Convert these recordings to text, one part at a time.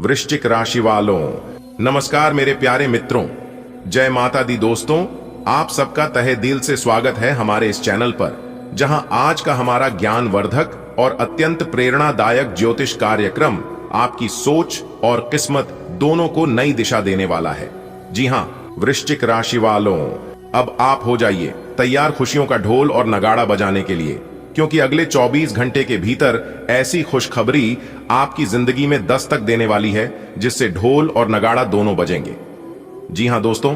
वृश्चिक राशि वालों, नमस्कार मेरे प्यारे मित्रों। जय माता दी दोस्तों, आप सबका तहे दिल से स्वागत है हमारे इस चैनल पर, जहां आज का हमारा ज्ञानवर्धक और अत्यंत प्रेरणादायक ज्योतिष कार्यक्रम आपकी सोच और किस्मत दोनों को नई दिशा देने वाला है। जी हां वृश्चिक राशि वालों, अब आप हो जाइए तैयार खुशियों का ढोल और नगाड़ा बजाने के लिए, क्योंकि अगले 24 घंटे के भीतर ऐसी खुशखबरी आपकी जिंदगी में दस्तक देने वाली है जिससे ढोल और नगाड़ा दोनों बजेंगे। जी हां दोस्तों,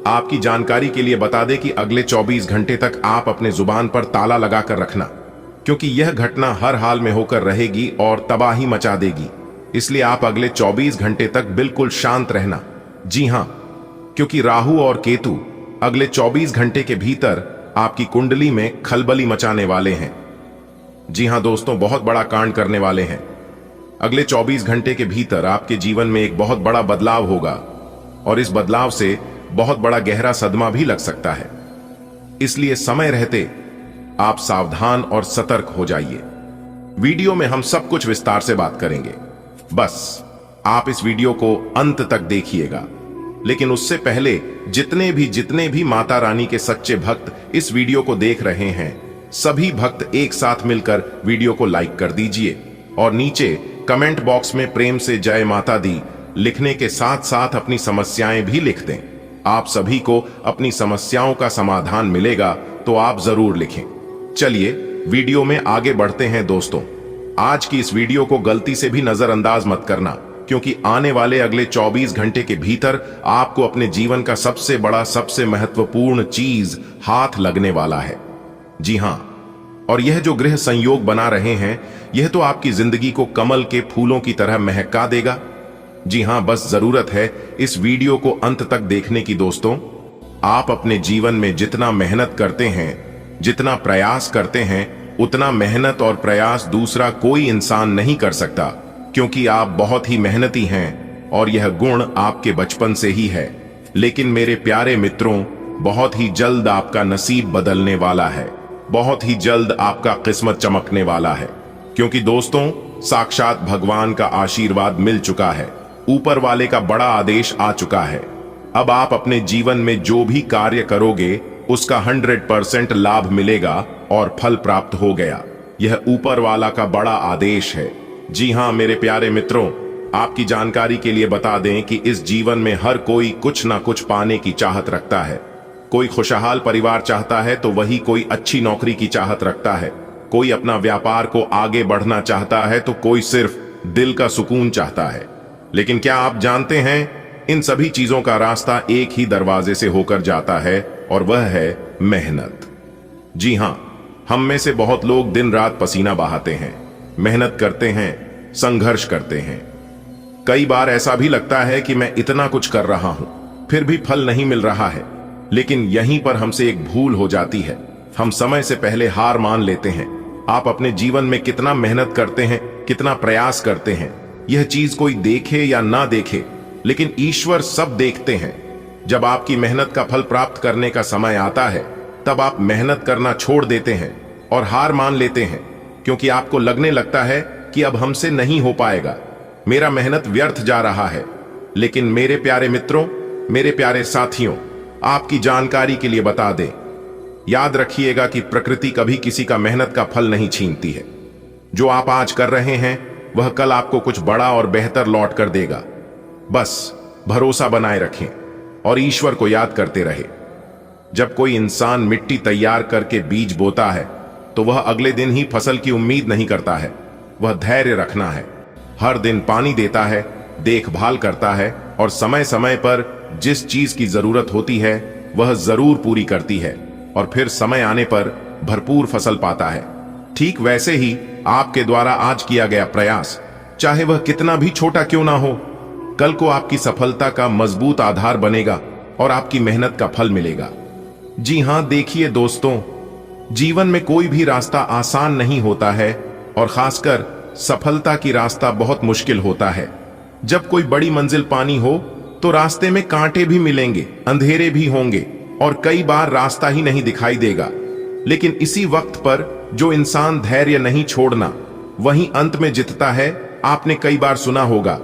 आपकी जानकारी के लिए बता दें कि अगले 24 घंटे तक आप अपने जुबान पर ताला लगाकर रखना, क्योंकि यह घटना हर हाल में होकर रहेगी और तबाही मचा देगी। इसलिए आप अगले 24 घंटे तक बिल्कुल शांत रहना। जी हां, क्योंकि राहु और केतु अगले 24 घंटे के भीतर आपकी कुंडली में खलबली मचाने वाले हैं। जी हां दोस्तों, बहुत बड़ा कांड करने वाले हैं। अगले 24 घंटे के भीतर आपके जीवन में एक बहुत बड़ा बदलाव होगा और इस बदलाव से बहुत बड़ा गहरा सदमा भी लग सकता है। इसलिए समय रहते आप सावधान और सतर्क हो जाइए। वीडियो में हम सब कुछ विस्तार से बात करेंगे, बस आप इस वीडियो को अंत तक देखिएगा। लेकिन उससे पहले जितने भी माता रानी के सच्चे भक्त इस वीडियो को देख रहे हैं, सभी भक्त एक साथ मिलकर वीडियो को लाइक कर दीजिए और नीचे कमेंट बॉक्स में प्रेम से जय माता दी लिखने के साथ साथ अपनी समस्याएं भी लिख दें। आप सभी को अपनी समस्याओं का समाधान मिलेगा, तो आप जरूर लिखें। चलिए वीडियो में आगे बढ़ते हैं दोस्तों। आज की इस वीडियो को गलती से भी नजरअंदाज मत करना, क्योंकि आने वाले अगले 24 घंटे के भीतर आपको अपने जीवन का सबसे बड़ा, सबसे महत्वपूर्ण चीज हाथ लगने वाला है। जी हां, और यह जो ग्रह संयोग बना रहे हैं, यह तो आपकी जिंदगी को कमल के फूलों की तरह महका देगा। जी हां, बस जरूरत है इस वीडियो को अंत तक देखने की दोस्तों। आप अपने जीवन में जितना मेहनत करते हैं, जितना प्रयास करते हैं, उतना मेहनत और प्रयास दूसरा कोई इंसान नहीं कर सकता, क्योंकि आप बहुत ही मेहनती हैं और यह गुण आपके बचपन से ही है। लेकिन मेरे प्यारे मित्रों, बहुत ही जल्द आपका नसीब बदलने वाला है, बहुत ही जल्द आपका किस्मत चमकने वाला है, क्योंकि दोस्तों साक्षात भगवान का आशीर्वाद मिल चुका है, ऊपर वाले का बड़ा आदेश आ चुका है। अब आप अपने जीवन में जो भी कार्य करोगे उसका 100% लाभ मिलेगा और फल प्राप्त हो गया। यह ऊपर वाला का बड़ा आदेश है। जी हां मेरे प्यारे मित्रों, आपकी जानकारी के लिए बता दें कि इस जीवन में हर कोई कुछ ना कुछ पाने की चाहत रखता है। कोई खुशहाल परिवार चाहता है तो वही कोई अच्छी नौकरी की चाहत रखता है। कोई अपना व्यापार को आगे बढ़ना चाहता है तो कोई सिर्फ दिल का सुकून चाहता है। लेकिन क्या आप जानते हैं, इन सभी चीजों का रास्ता एक ही दरवाजे से होकर जाता है, और वह है मेहनत। जी हां, हम में से बहुत लोग दिन रात पसीना बहाते हैं, मेहनत करते हैं, संघर्ष करते हैं। कई बार ऐसा भी लगता है कि मैं इतना कुछ कर रहा हूं, फिर भी फल नहीं मिल रहा है। लेकिन यहीं पर हमसे एक भूल हो जाती है, हम समय से पहले हार मान लेते हैं। आप अपने जीवन में कितना मेहनत करते हैं, कितना प्रयास करते हैं, यह चीज कोई देखे या ना देखे, लेकिन ईश्वर सब देखते हैं। जब आपकी मेहनत का फल प्राप्त करने का समय आता है, तब आप मेहनत करना छोड़ देते हैं और हार मान लेते हैं, क्योंकि आपको लगने लगता है कि अब हमसे नहीं हो पाएगा, मेरा मेहनत व्यर्थ जा रहा है। लेकिन मेरे प्यारे मित्रों, मेरे प्यारे साथियों, आपकी जानकारी के लिए बता दें, याद रखिएगा कि प्रकृति कभी किसी का मेहनत का फल नहीं छीनती है। जो आप आज कर रहे हैं वह कल आपको कुछ बड़ा और बेहतर लौट कर देगा। बस भरोसा बनाए रखें और ईश्वर को याद करते रहे। जब कोई इंसान मिट्टी तैयार करके बीज बोता है तो वह अगले दिन ही फसल की उम्मीद नहीं करता है। वह धैर्य रखना है, हर दिन पानी देता है, देखभाल करता है और समय समय पर जिस चीज की जरूरत होती है वह जरूर पूरी करती है, और फिर समय आने पर भरपूर फसल पाता है। ठीक वैसे ही आपके द्वारा आज किया गया प्रयास, चाहे वह कितना भी छोटा क्यों ना हो, कल को आपकी सफलता का मजबूत आधार बनेगा और आपकी मेहनत का फल मिलेगा। जी हां देखिए दोस्तों, जीवन में कोई भी रास्ता आसान नहीं होता है, और खासकर सफलता की रास्ता बहुत मुश्किल होता है। जब कोई बड़ी मंजिल पानी हो तो रास्ते में कांटे भी मिलेंगे, अंधेरे भी होंगे और कई बार रास्ता ही नहीं दिखाई देगा। लेकिन इसी वक्त पर जो इंसान धैर्य नहीं छोड़ना, वही अंत में जीतता है। आपने कई बार सुना होगा,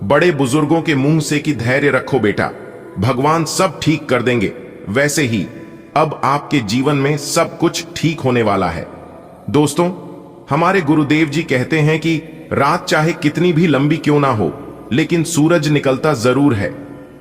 बड़े बुजुर्गों के मुंह से कि धैर्य रखो बेटा, भगवान सब ठीक कर देंगे, वैसे ही अब आपके जीवन में सब कुछ ठीक होने वाला है। दोस्तों, हमारे गुरुदेव जी कहते हैं कि रात चाहे कितनी भी लंबी क्यों ना हो, लेकिन सूरज निकलता जरूर है,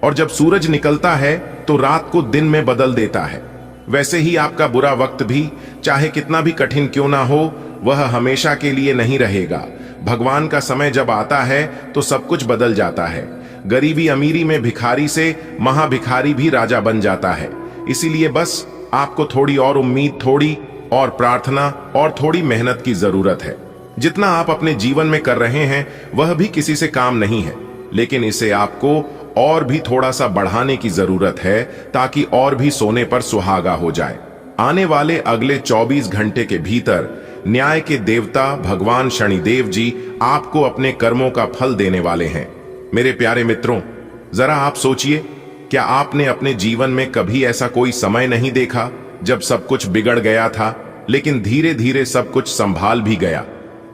और जब सूरज निकलता है तो रात को दिन में बदल देता है। वैसे ही आपका बुरा वक्त भी चाहे कितना भी कठिन क्यों ना हो, वह हमेशा के लिए नहीं रहेगा। भगवान का समय जब आता है तो सब कुछ बदल जाता है। गरीबी अमीरी में भिखारी से महाभिखारी भी राजा बन जाता है। इसीलिए बस आपको थोड़ी और उम्मीद, थोड़ी और प्रार्थना और थोड़ी मेहनत की जरूरत है। जितना आप अपने जीवन में कर रहे हैं वह भी किसी से काम नहीं है, लेकिन इसे आपको और भी थोड़ा सा बढ़ाने की जरूरत है ताकि और भी सोने पर सुहागा हो जाए। आने वाले अगले 24 घंटे के भीतर न्याय के देवता भगवान शनिदेव जी आपको अपने कर्मों का फल देने वाले हैं। मेरे प्यारे मित्रों, जरा आप सोचिए, क्या आपने अपने जीवन में कभी ऐसा कोई समय नहीं देखा जब सब कुछ बिगड़ गया था, लेकिन धीरे धीरे सब कुछ संभाल भी गया?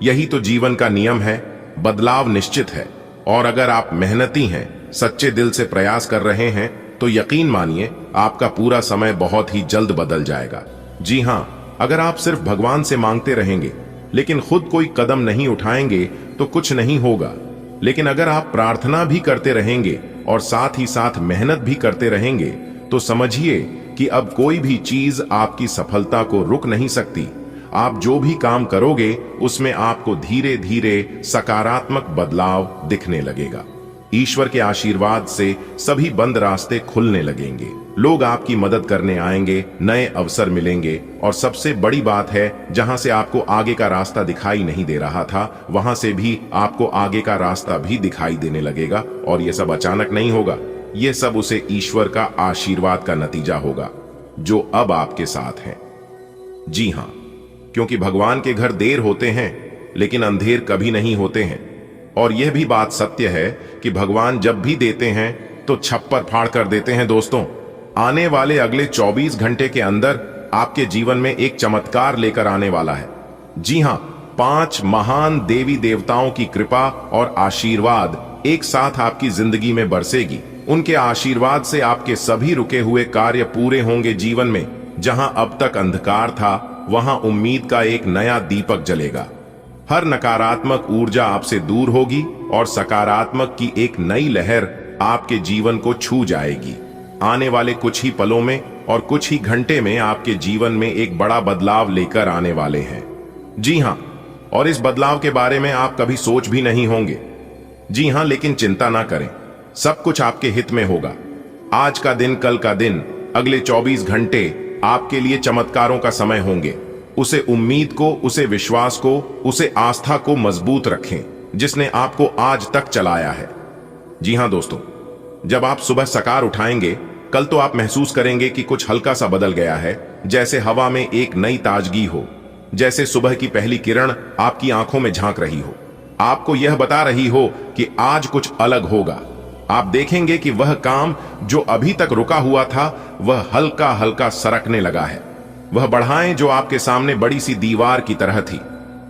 यही तो जीवन का नियम है, बदलाव निश्चित है। और अगर आप मेहनती हैं, सच्चे दिल से प्रयास कर रहे हैं, तो यकीन मानिए आपका पूरा समय बहुत ही जल्द बदल जाएगा। जी हां, अगर आप सिर्फ भगवान से मांगते रहेंगे लेकिन खुद कोई कदम नहीं उठाएंगे तो कुछ नहीं होगा। लेकिन अगर आप प्रार्थना भी करते रहेंगे और साथ ही साथ मेहनत भी करते रहेंगे तो समझिए कि अब कोई भी चीज आपकी सफलता को रुक नहीं सकती। आप जो भी काम करोगे उसमें आपको धीरे धीरे सकारात्मक बदलाव दिखने लगेगा। ईश्वर के आशीर्वाद से सभी बंद रास्ते खुलने लगेंगे, लोग आपकी मदद करने आएंगे, नए अवसर मिलेंगे, और सबसे बड़ी बात है, जहां से आपको आगे का रास्ता दिखाई नहीं दे रहा था, वहां से भी आपको आगे का रास्ता भी दिखाई देने लगेगा। और यह सब अचानक नहीं होगा, यह सब उसे ईश्वर का आशीर्वाद का नतीजा होगा जो अब आपके साथ है। जी हां, क्योंकि भगवान के घर देर होते हैं लेकिन अंधेर कभी नहीं होते हैं। और यह भी बात सत्य है कि भगवान जब भी देते हैं तो छप्पर फाड़ कर देते हैं। दोस्तों, आने वाले अगले 24 घंटे के अंदर आपके जीवन में एक चमत्कार लेकर आने वाला है। जी हां, 5 महान देवी देवताओं की कृपा और आशीर्वाद एक साथ आपकी जिंदगी में बरसेगी। उनके आशीर्वाद से आपके सभी रुके हुए कार्य पूरे होंगे। जीवन में जहां अब तक अंधकार था, वहां उम्मीद का एक नया दीपक जलेगा। हर नकारात्मक ऊर्जा आपसे दूर होगी और सकारात्मक की एक नई लहर आपके जीवन को छू जाएगी। आने वाले कुछ ही पलों में और कुछ ही घंटे में आपके जीवन में एक बड़ा बदलाव लेकर आने वाले हैं। जी हां, और इस बदलाव के बारे में आप कभी सोच भी नहीं होंगे। जी हां, लेकिन चिंता ना करें, सब कुछ आपके हित में होगा। आज का दिन, कल का दिन, अगले 24 घंटे आपके लिए चमत्कारों का समय होंगे। उसे उम्मीद को, उसे विश्वास को, उसे आस्था को मजबूत रखें जिसने आपको आज तक चलाया है। जी हां दोस्तों, जब आप सुबह सकार उठाएंगे, कल तो आप महसूस करेंगे कि कुछ हल्का सा बदल गया है, जैसे हवा में एक नई ताजगी हो, जैसे सुबह की पहली किरण आपकी आंखों में झांक रही हो, आपको यह बता रही हो कि आज कुछ अलग होगा। आप देखेंगे कि वह काम जो अभी तक रुका हुआ था, वह हल्का हल्का सरकने लगा है। वह बढ़ाएं जो आपके सामने बड़ी सी दीवार की तरह थी,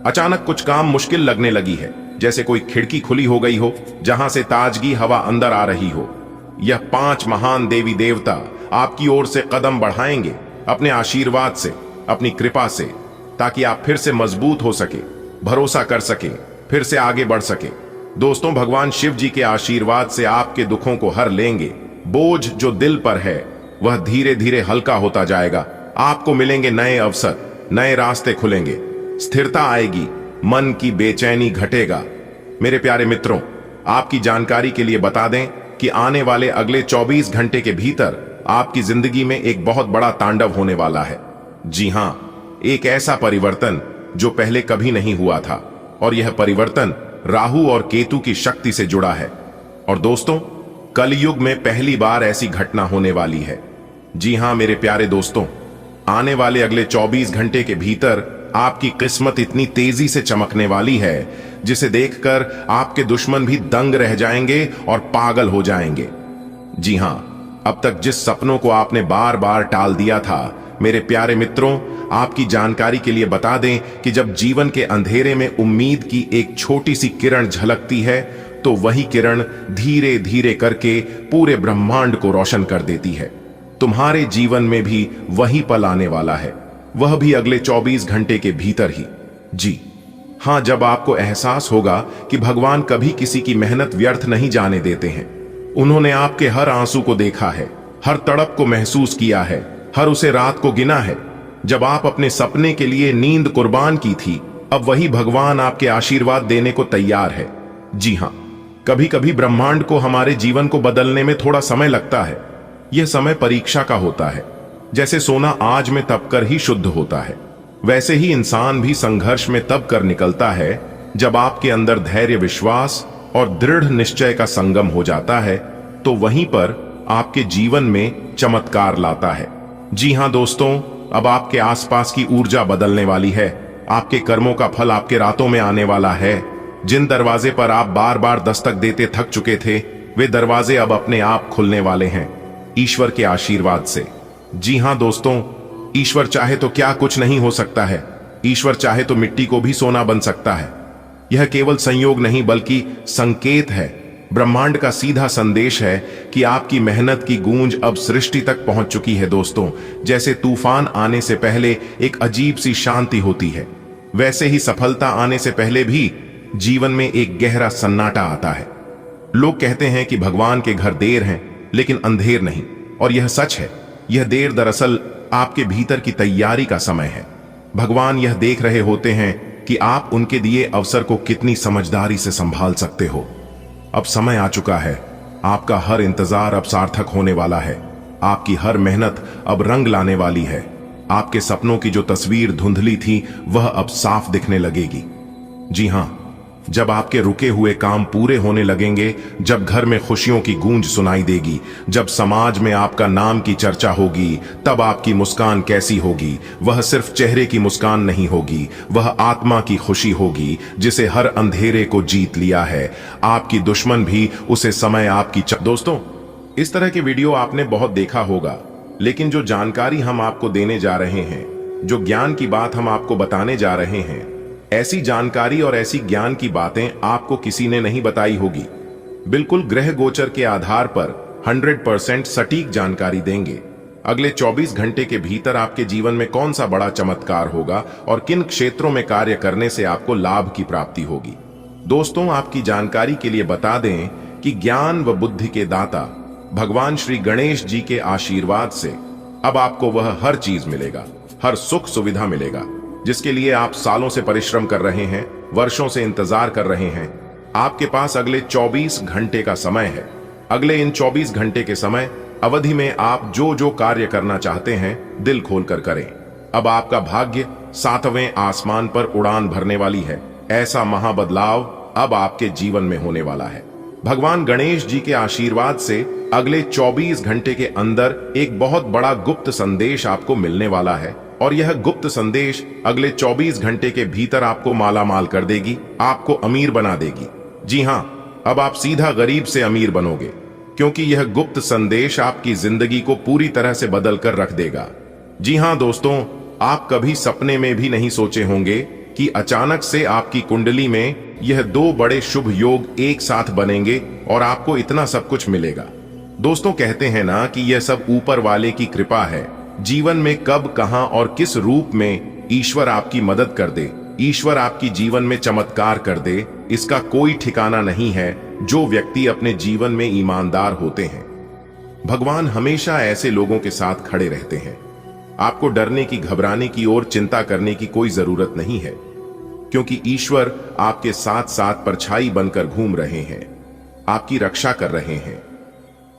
अचानक कुछ काम मुश्किल लगने लगी है, जैसे कोई खिड़की खुली हो गई हो जहां से ताजगी हवा अंदर आ रही हो। यह 5 महान देवी देवता आपकी ओर से कदम बढ़ाएंगे अपने आशीर्वाद से, अपनी कृपा से, ताकि आप फिर से मजबूत हो सके, भरोसा कर सके, फिर से आगे बढ़ सके। दोस्तों, भगवान शिव जी के आशीर्वाद से आपके दुखों को हर लेंगे। बोझ जो दिल पर है वह धीरे धीरे हल्का होता जाएगा। आपको मिलेंगे नए अवसर, नए रास्ते खुलेंगे, स्थिरता आएगी, मन की बेचैनी घटेगा। मेरे प्यारे मित्रों, आपकी जानकारी के लिए बता दें कि आने वाले अगले 24 घंटे के भीतर आपकी जिंदगी में एक बहुत बड़ा तांडव होने वाला है। जी हां, एक ऐसा परिवर्तन जो पहले कभी नहीं हुआ था, और यह परिवर्तन राहु और केतु की शक्ति से जुड़ा है। और दोस्तों, कलयुग में पहली बार ऐसी घटना होने वाली है। जी हां मेरे प्यारे दोस्तों, आने वाले अगले 24 घंटे के भीतर आपकी किस्मत इतनी तेजी से चमकने वाली है जिसे देखकर आपके दुश्मन भी दंग रह जाएंगे और पागल हो जाएंगे। जी हां, अब तक जिस सपनों को आपने बार बार टाल दिया था, मेरे प्यारे मित्रों, आपकी जानकारी के लिए बता दें कि जब जीवन के अंधेरे में उम्मीद की एक छोटी सी किरण झलकती है, तो वही किरण धीरे धीरे करके पूरे ब्रह्मांड को रोशन कर देती है। तुम्हारे जीवन में भी वही पल आने वाला है, वह भी अगले 24 घंटे के भीतर ही। जी हां, जब आपको एहसास होगा कि भगवान कभी किसी की मेहनत व्यर्थ नहीं जाने देते हैं। उन्होंने आपके हर आंसू को देखा है, हर तड़प को महसूस किया है, हर उसे रात को गिना है। जब आप अपने सपने के लिए नींद कुर्बान की थी, अब वही भगवान आपके आशीर्वाद देने को तैयार है। जी हां, कभी कभी ब्रह्मांड को हमारे जीवन को बदलने में थोड़ा समय लगता है। यह समय परीक्षा का होता है। जैसे सोना आग में तपकर ही शुद्ध होता है, वैसे ही इंसान भी संघर्ष में तब कर निकलता है जब आपके अंदर धैर्य, विश्वास और दृढ़ निश्चय का संगम हो जाता है, तो वहीं पर आपके जीवन में चमत्कार लाता है। जी हां दोस्तों, अब आपके आसपास की ऊर्जा बदलने वाली है। आपके कर्मों का फल आपके रातों में आने वाला है। जिन दरवाजे पर आप बार बार दस्तक देते थक चुके थे, वे दरवाजे अब अपने आप खुलने वाले हैं, ईश्वर के आशीर्वाद से। जी हां दोस्तों, ईश्वर चाहे तो क्या कुछ नहीं हो सकता है। ईश्वर चाहे तो मिट्टी को भी सोना बन सकता है। यह केवल संयोग नहीं बल्कि संकेत है। ब्रह्मांड का सीधा संदेश है कि आपकी मेहनत की गूंज अब सृष्टि तक पहुंच चुकी है। दोस्तों, जैसे तूफान आने से पहले एक अजीब सी शांति होती है, वैसे ही सफलता आने से पहले भी जीवन में एक गहरा सन्नाटा आता है। लोग कहते हैं कि भगवान के घर देर हैं, लेकिन अंधेर नहीं, और यह सच है। यह देर दरअसल आपके भीतर की तैयारी का समय है। भगवान यह देख रहे होते हैं कि आप उनके दिए अवसर को कितनी समझदारी से संभाल सकते हो। अब समय आ चुका है। आपका हर इंतजार अब सार्थक होने वाला है। आपकी हर मेहनत अब रंग लाने वाली है। आपके सपनों की जो तस्वीर धुंधली थी, वह अब साफ दिखने लगेगी। जी हां, जब आपके रुके हुए काम पूरे होने लगेंगे, जब घर में खुशियों की गूंज सुनाई देगी, जब समाज में आपका नाम की चर्चा होगी, तब आपकी मुस्कान कैसी होगी? वह सिर्फ चेहरे की मुस्कान नहीं होगी, वह आत्मा की खुशी होगी, जिसे हर अंधेरे को जीत लिया है। आपकी दुश्मन भी उसे समय आपकी दोस्तों, इस तरह के वीडियो आपने बहुत देखा होगा, लेकिन जो जानकारी हम आपको देने जा रहे हैं, जो ज्ञान की बात हम आपको बताने जा रहे हैं, ऐसी जानकारी और ऐसी ज्ञान की बातें आपको किसी ने नहीं बताई होगी। बिल्कुल ग्रह गोचर के आधार पर 100% सटीक जानकारी देंगे। अगले 24 घंटे के भीतर आपके जीवन में कौन सा बड़ा चमत्कार होगा और किन क्षेत्रों में कार्य करने से आपको लाभ की प्राप्ति होगी। दोस्तों, आपकी जानकारी के लिए बता दें कि ज्ञान व बुद्धि के दाता भगवान श्री गणेश जी के आशीर्वाद से अब आपको वह हर चीज मिलेगा, हर सुख सुविधा मिलेगा, जिसके लिए आप सालों से परिश्रम कर रहे हैं, वर्षों से इंतजार कर रहे हैं। आपके पास अगले 24 घंटे का समय है। अगले इन 24 घंटे के समय अवधि में आप जो जो कार्य करना चाहते हैं, दिल खोलकर करें। अब आपका भाग्य 7वें आसमान पर उड़ान भरने वाली है। ऐसा महाबदलाव अब आपके जीवन में होने वाला है। भगवान गणेश जी के आशीर्वाद से अगले 24 घंटे के अंदर एक बहुत बड़ा गुप्त संदेश आपको मिलने वाला है, और यह गुप्त संदेश अगले 24 घंटे के भीतर आपको मालामाल कर देगी, आपको अमीर बना देगी। जी हां, अब आप सीधा गरीब से अमीर बनोगे, क्योंकि यह गुप्त संदेश आपकी जिंदगी को पूरी तरह से बदल कर रख देगा। जी हां दोस्तों, आप कभी सपने में भी नहीं सोचे होंगे कि अचानक से आपकी कुंडली में यह 2 बड़े शुभ योग एक साथ बनेंगे और आपको इतना सब कुछ मिलेगा। दोस्तों, कहते हैं ना कि यह सब ऊपर वाले की कृपा है। जीवन में कब, कहां और किस रूप में ईश्वर आपकी मदद कर दे, ईश्वर आपकी जीवन में चमत्कार कर दे, इसका कोई ठिकाना नहीं है जो व्यक्ति अपने जीवन में ईमानदार होते हैं। भगवान हमेशा ऐसे लोगों के साथ खड़े रहते हैं। आपको डरने की, घबराने की और चिंता करने की कोई जरूरत नहीं है, क्योंकि ईश्वर आपके साथ साथ परछाई बनकर घूम रहे हैं, आपकी रक्षा कर रहे हैं।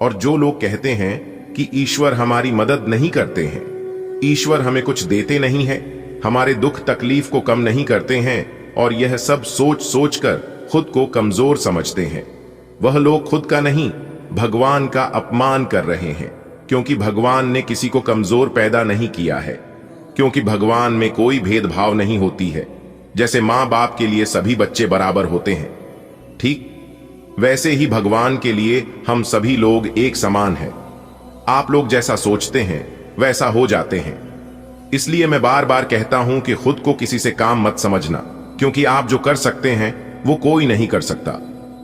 और जो लोग कहते हैं कि ईश्वर हमारी मदद नहीं करते हैं, ईश्वर हमें कुछ देते नहीं है, हमारे दुख तकलीफ को कम नहीं करते हैं, और यह सब सोच सोच कर खुद को कमजोर समझते हैं, वह लोग खुद का नहीं, भगवान का अपमान कर रहे हैं। क्योंकि भगवान ने किसी को कमजोर पैदा नहीं किया है, क्योंकि भगवान में कोई भेदभाव नहीं होती है। जैसे माँ बाप के लिए सभी बच्चे बराबर होते हैं, ठीक वैसे ही भगवान के लिए हम सभी लोग एक समान हैं। आप लोग जैसा सोचते हैं वैसा हो जाते हैं। इसलिए मैं बार बार कहता हूं कि खुद को किसी से काम मत समझना, क्योंकि आप जो कर सकते हैं वो कोई नहीं कर सकता।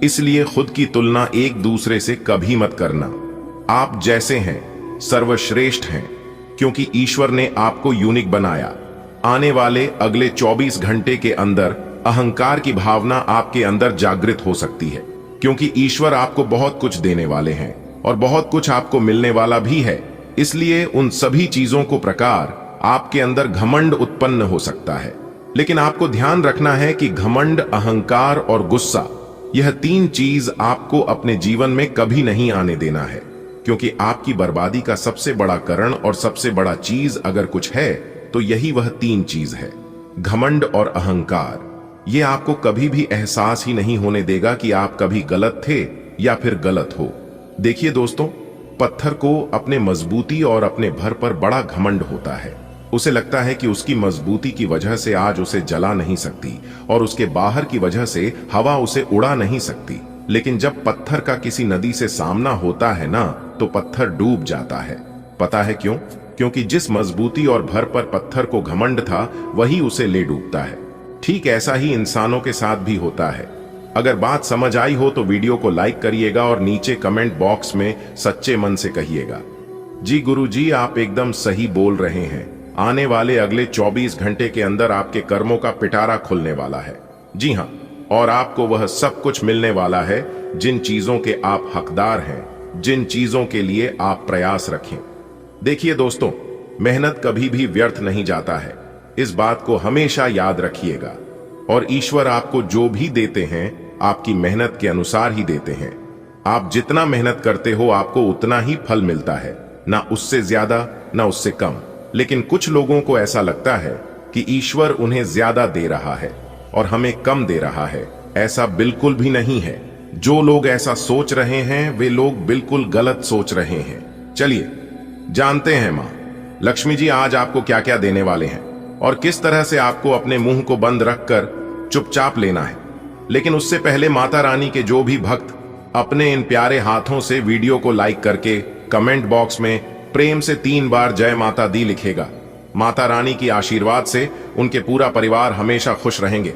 इसलिए खुद की तुलना एक दूसरे से कभी मत करना। आप जैसे हैं सर्वश्रेष्ठ हैं, क्योंकि ईश्वर ने आपको यूनिक बनाया। आने वाले अगले 24 घंटे के अंदर अहंकार की भावना आपके अंदर जागृत हो सकती है, क्योंकि ईश्वर आपको बहुत कुछ देने वाले हैं और बहुत कुछ आपको मिलने वाला भी है। इसलिए उन सभी चीजों को प्रकार आपके अंदर घमंड उत्पन्न हो सकता है, लेकिन आपको ध्यान रखना है कि घमंड, अहंकार और गुस्सा, यह 3 चीज आपको अपने जीवन में कभी नहीं आने देना है, क्योंकि आपकी बर्बादी का सबसे बड़ा कारण और सबसे बड़ा चीज अगर कुछ है तो यही वह 3 चीज है, घमंड और अहंकार। ये आपको कभी भी एहसास ही नहीं होने देगा कि आप कभी गलत थे या फिर गलत हो। देखिए दोस्तों, पत्थर को अपने मजबूती और अपने भर पर बड़ा घमंड होता है। उसे लगता है कि उसकी मजबूती की वजह से आज उसे जला नहीं सकती और उसके बाहर की वजह से हवा उसे उड़ा नहीं सकती। लेकिन जब पत्थर का किसी नदी से सामना होता है ना, तो पत्थर डूब जाता है। पता है क्यों? क्योंकि जिस मजबूती और भर पर पत्थर को घमंड था, वही उसे ले डूबता है। ठीक ऐसा ही इंसानों के साथ भी होता है। अगर बात समझ आई हो तो वीडियो को लाइक करिएगा और नीचे कमेंट बॉक्स में सच्चे मन से कहिएगा, जी गुरुजी आप एकदम सही बोल रहे हैं। आने वाले अगले 24 घंटे के अंदर आपके कर्मों का पिटारा खुलने वाला है। जी हाँ, और आपको वह सब कुछ मिलने वाला है जिन चीजों के आप हकदार हैं, जिन चीजों के लिए आप प्रयास रखें। देखिए दोस्तों, मेहनत कभी भी व्यर्थ नहीं जाता है, इस बात को हमेशा याद रखिएगा। और ईश्वर आपको जो भी देते हैं आपकी मेहनत के अनुसार ही देते हैं। आप जितना मेहनत करते हो आपको उतना ही फल मिलता है, ना उससे ज्यादा ना उससे कम। लेकिन कुछ लोगों को ऐसा लगता है कि ईश्वर उन्हें ज्यादा दे रहा है और हमें कम दे रहा है। ऐसा बिल्कुल भी नहीं है। जो लोग ऐसा सोच रहे हैं वे लोग बिल्कुल गलत सोच रहे हैं। चलिए जानते हैं माँ लक्ष्मी जी आज आपको क्या क्या देने वाले हैं और किस तरह से आपको अपने मुंह को बंद रखकर चुपचाप लेना है। लेकिन उससे पहले माता रानी के जो भी भक्त अपने इन प्यारे हाथों से वीडियो को लाइक करके कमेंट बॉक्स में प्रेम से 3 बार जय माता दी लिखेगा, माता रानी की आशीर्वाद से उनके पूरा परिवार हमेशा खुश रहेंगे।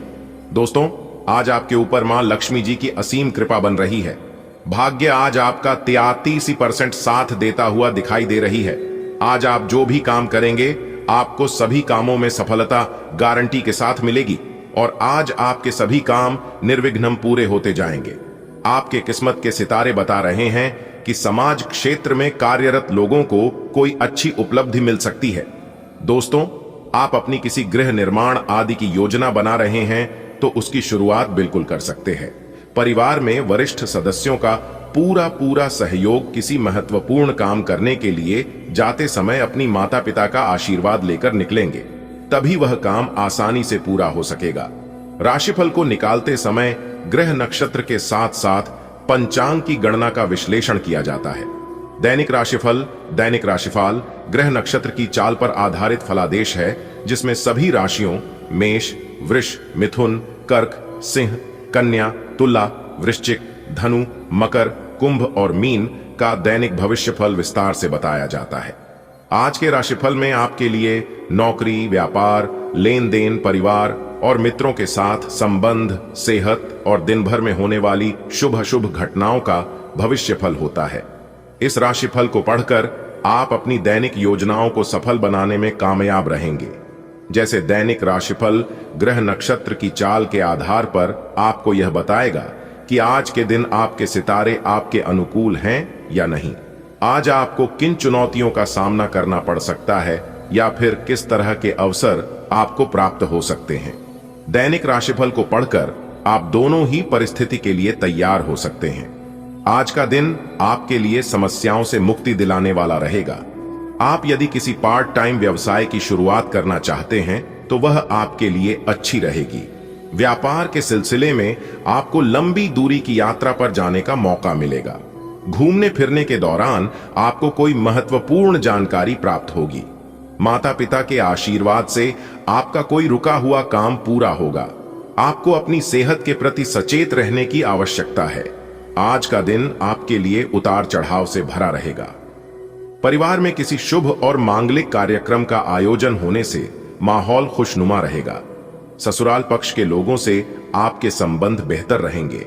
दोस्तों, आज आपके ऊपर मां लक्ष्मी जी की असीम कृपा बन रही है। भाग्य आज आपका 33% साथ देता हुआ दिखाई दे रही है। आज आप जो भी काम करेंगे आपको सभी कामों में सफलता गारंटी के साथ मिलेगी और आज आपके सभी काम निर्विघ्न पूरे होते जाएंगे। आपके किस्मत के सितारे बता रहे हैं कि समाज क्षेत्र में कार्यरत लोगों को कोई अच्छी उपलब्धि मिल सकती है। दोस्तों, आप अपनी किसी गृह निर्माण आदि की योजना बना रहे हैं तो उसकी शुरुआत बिल्कुल कर सकते हैं। परिवार में वरिष्ठ सदस्यों का पूरा सहयोग किसी महत्वपूर्ण काम करने के लिए जाते समय अपनी माता पिता का आशीर्वाद लेकर निकलेंगे, तभी वह काम आसानी से पूरा हो सकेगा। राशिफल को निकालते समय ग्रह नक्षत्र के साथ साथ पंचांग की गणना का विश्लेषण किया जाता है। दैनिक राशिफल ग्रह नक्षत्र की चाल पर आधारित फलादेश है, जिसमें सभी राशियों मेष, वृष, मिथुन, कर्क, सिंह, कन्या, तुला, वृश्चिक, धनु, मकर, कुंभ और मीन का दैनिक भविष्यफल विस्तार से बताया जाता है। आज के राशिफल में आपके लिए नौकरी, व्यापार, लेन देन, परिवार और मित्रों के साथ संबंध, सेहत और दिन भर में होने वाली शुभ अशुभ घटनाओं का भविष्यफल होता है। इस राशिफल को पढ़कर आप अपनी दैनिक योजनाओं को सफल बनाने में कामयाब रहेंगे। जैसे दैनिक राशिफल ग्रह नक्षत्र की चाल के आधार पर आपको यह बताएगा कि आज के दिन आपके सितारे आपके अनुकूल हैं या नहीं, आज आपको किन चुनौतियों का सामना करना पड़ सकता है या फिर किस तरह के अवसर आपको प्राप्त हो सकते हैं। दैनिक राशिफल को पढ़कर आप दोनों ही परिस्थिति के लिए तैयार हो सकते हैं। आज का दिन आपके लिए समस्याओं से मुक्ति दिलाने वाला रहेगा। आप यदि किसी पार्ट टाइम व्यवसाय की शुरुआत करना चाहते हैं तो वह आपके लिए अच्छी रहेगी। व्यापार के सिलसिले में आपको लंबी दूरी की यात्रा पर जाने का मौका मिलेगा। घूमने फिरने के दौरान आपको कोई महत्वपूर्ण जानकारी प्राप्त होगी। माता पिता के आशीर्वाद से आपका कोई रुका हुआ काम पूरा होगा। आपको अपनी सेहत के प्रति सचेत रहने की आवश्यकता है। आज का दिन आपके लिए उतार चढ़ाव से भरा रहेगा। परिवार में किसी शुभ और मांगलिक कार्यक्रम का आयोजन होने से माहौल खुशनुमा रहेगा। ससुराल पक्ष के लोगों से आपके संबंध बेहतर रहेंगे।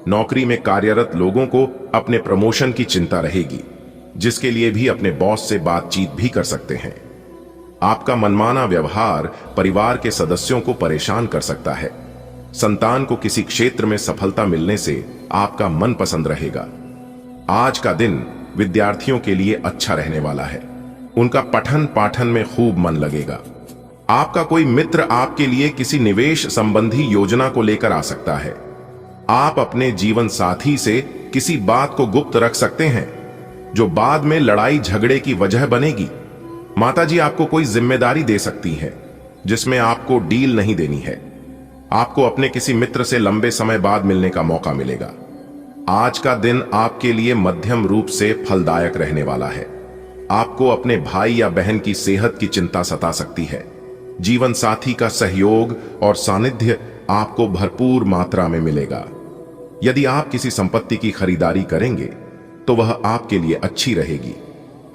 नौकरी में कार्यरत लोगों को अपने प्रमोशन की चिंता रहेगी, जिसके लिए भी अपने बॉस से बातचीत भी कर सकते हैं। आपका मनमाना व्यवहार परिवार के सदस्यों को परेशान कर सकता है। संतान को किसी क्षेत्र में सफलता मिलने से आपका मन पसंद रहेगा। आज का दिन विद्यार्थियों के लिए अच्छा रहने वाला है। उनका पठन पाठन में खूब मन लगेगा। आपका कोई मित्र आपके लिए किसी निवेश संबंधी योजना को लेकर आ सकता है। आप अपने जीवन साथी से किसी बात को गुप्त रख सकते हैं, जो बाद में लड़ाई झगड़े की वजह बनेगी। माताजी आपको कोई जिम्मेदारी दे सकती है, जिसमें आपको डील नहीं देनी है। आपको अपने किसी मित्र से लंबे समय बाद मिलने का मौका मिलेगा। आज का दिन आपके लिए मध्यम रूप से फलदायक रहने वाला है। आपको अपने भाई या बहन की सेहत की चिंता सता सकती है। जीवन साथी का सहयोग और सानिध्य आपको भरपूर मात्रा में मिलेगा। यदि आप किसी संपत्ति की खरीदारी करेंगे तो वह आपके लिए अच्छी रहेगी।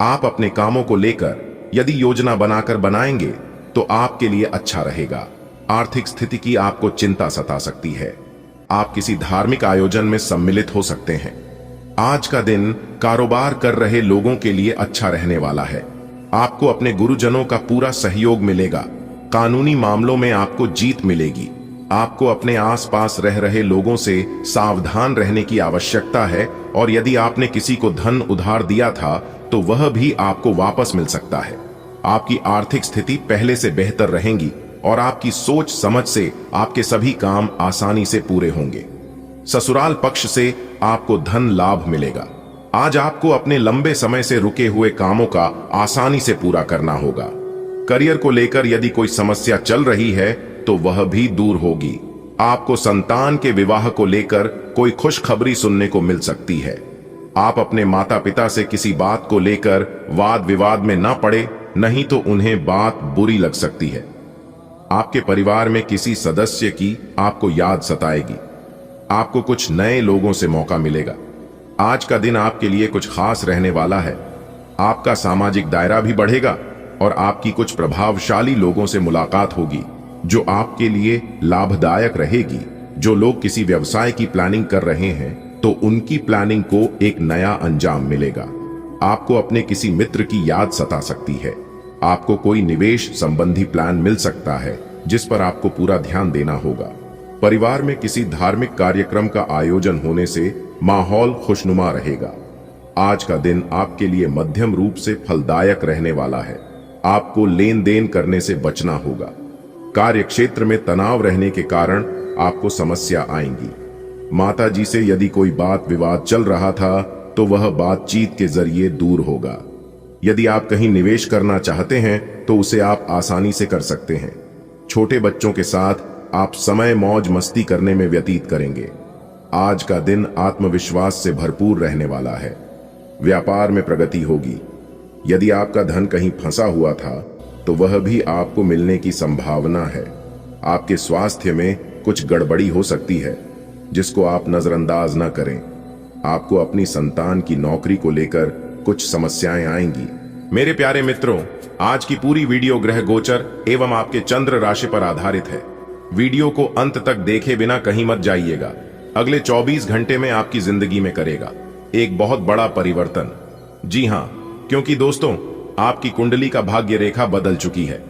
आप अपने कामों को लेकर यदि योजना बनाकर बनाएंगे तो आपके लिए अच्छा रहेगा। आर्थिक स्थिति की आपको चिंता सता सकती है। आप किसी धार्मिक आयोजन में सम्मिलित हो सकते हैं। आज का दिन कारोबार कर रहे लोगों के लिए अच्छा रहने वाला है। आपको अपने गुरुजनों का पूरा सहयोग मिलेगा। कानूनी मामलों में आपको जीत मिलेगी। आपको अपने आसपास रह रहे लोगों से सावधान रहने की आवश्यकता है, और यदि आपने किसी को धन उधार दिया था तो वह भी आपको वापस मिल सकता है। आपकी आर्थिक स्थिति पहले से बेहतर रहेगी और आपकी सोच समझ से आपके सभी काम आसानी से पूरे होंगे। ससुराल पक्ष से आपको धन लाभ मिलेगा। आज आपको अपने लंबे समय से रुके हुए कामों का आसानी से पूरा करना होगा। करियर को लेकर यदि कोई समस्या चल रही है तो वह भी दूर होगी। आपको संतान के विवाह को लेकर कोई खुशखबरी सुनने को मिल सकती है। आप अपने माता पिता से किसी बात को लेकर वाद विवाद में ना पड़े, नहीं तो उन्हें बात बुरी लग सकती है। आपके परिवार में किसी सदस्य की आपको याद सताएगी। आपको कुछ नए लोगों से मौका मिलेगा। आज का दिन आपके लिए कुछ खास रहने वाला है। आपका सामाजिक दायरा भी बढ़ेगा और आपकी कुछ प्रभावशाली लोगों से मुलाकात होगी, जो आपके लिए लाभदायक रहेगी। जो लोग किसी व्यवसाय की प्लानिंग कर रहे हैं तो उनकी प्लानिंग को एक नया अंजाम मिलेगा। आपको अपने किसी मित्र की याद सता सकती है। आपको कोई निवेश संबंधी प्लान मिल सकता है, जिस पर आपको पूरा ध्यान देना होगा। परिवार में किसी धार्मिक कार्यक्रम का आयोजन होने से माहौल खुशनुमा रहेगा। आज का दिन आपके लिए मध्यम रूप से फलदायक रहने वाला है। आपको लेन देन करने से बचना होगा। कार्य क्षेत्र में तनाव रहने के कारण आपको समस्या आएंगी। माता जी से यदि कोई बात विवाद चल रहा था तो वह बातचीत के जरिए दूर होगा। यदि आप कहीं निवेश करना चाहते हैं तो उसे आप आसानी से कर सकते हैं। छोटे बच्चों के साथ आप समय मौज मस्ती करने में व्यतीत करेंगे। आज का दिन आत्मविश्वास से भरपूर रहने वाला है। व्यापार में प्रगति होगी। यदि आपका धन कहीं फंसा हुआ था तो वह भी आपको मिलने की संभावना है। आपके स्वास्थ्य में कुछ गड़बड़ी हो सकती है, जिसको आप नजरअंदाज न करें। आपको अपनी संतान की नौकरी को लेकर कुछ समस्याएं आएंगी। मेरे प्यारे मित्रों, आज की पूरी वीडियो ग्रह गोचर एवं आपके चंद्र राशि पर आधारित है। वीडियो को अंत तक देखे बिना कहीं मत जाइएगा। अगले 24 घंटे में आपकी जिंदगी में करेगा एक बहुत बड़ा परिवर्तन। जी हां, क्योंकि दोस्तों आपकी कुंडली का भाग्य रेखा बदल चुकी है।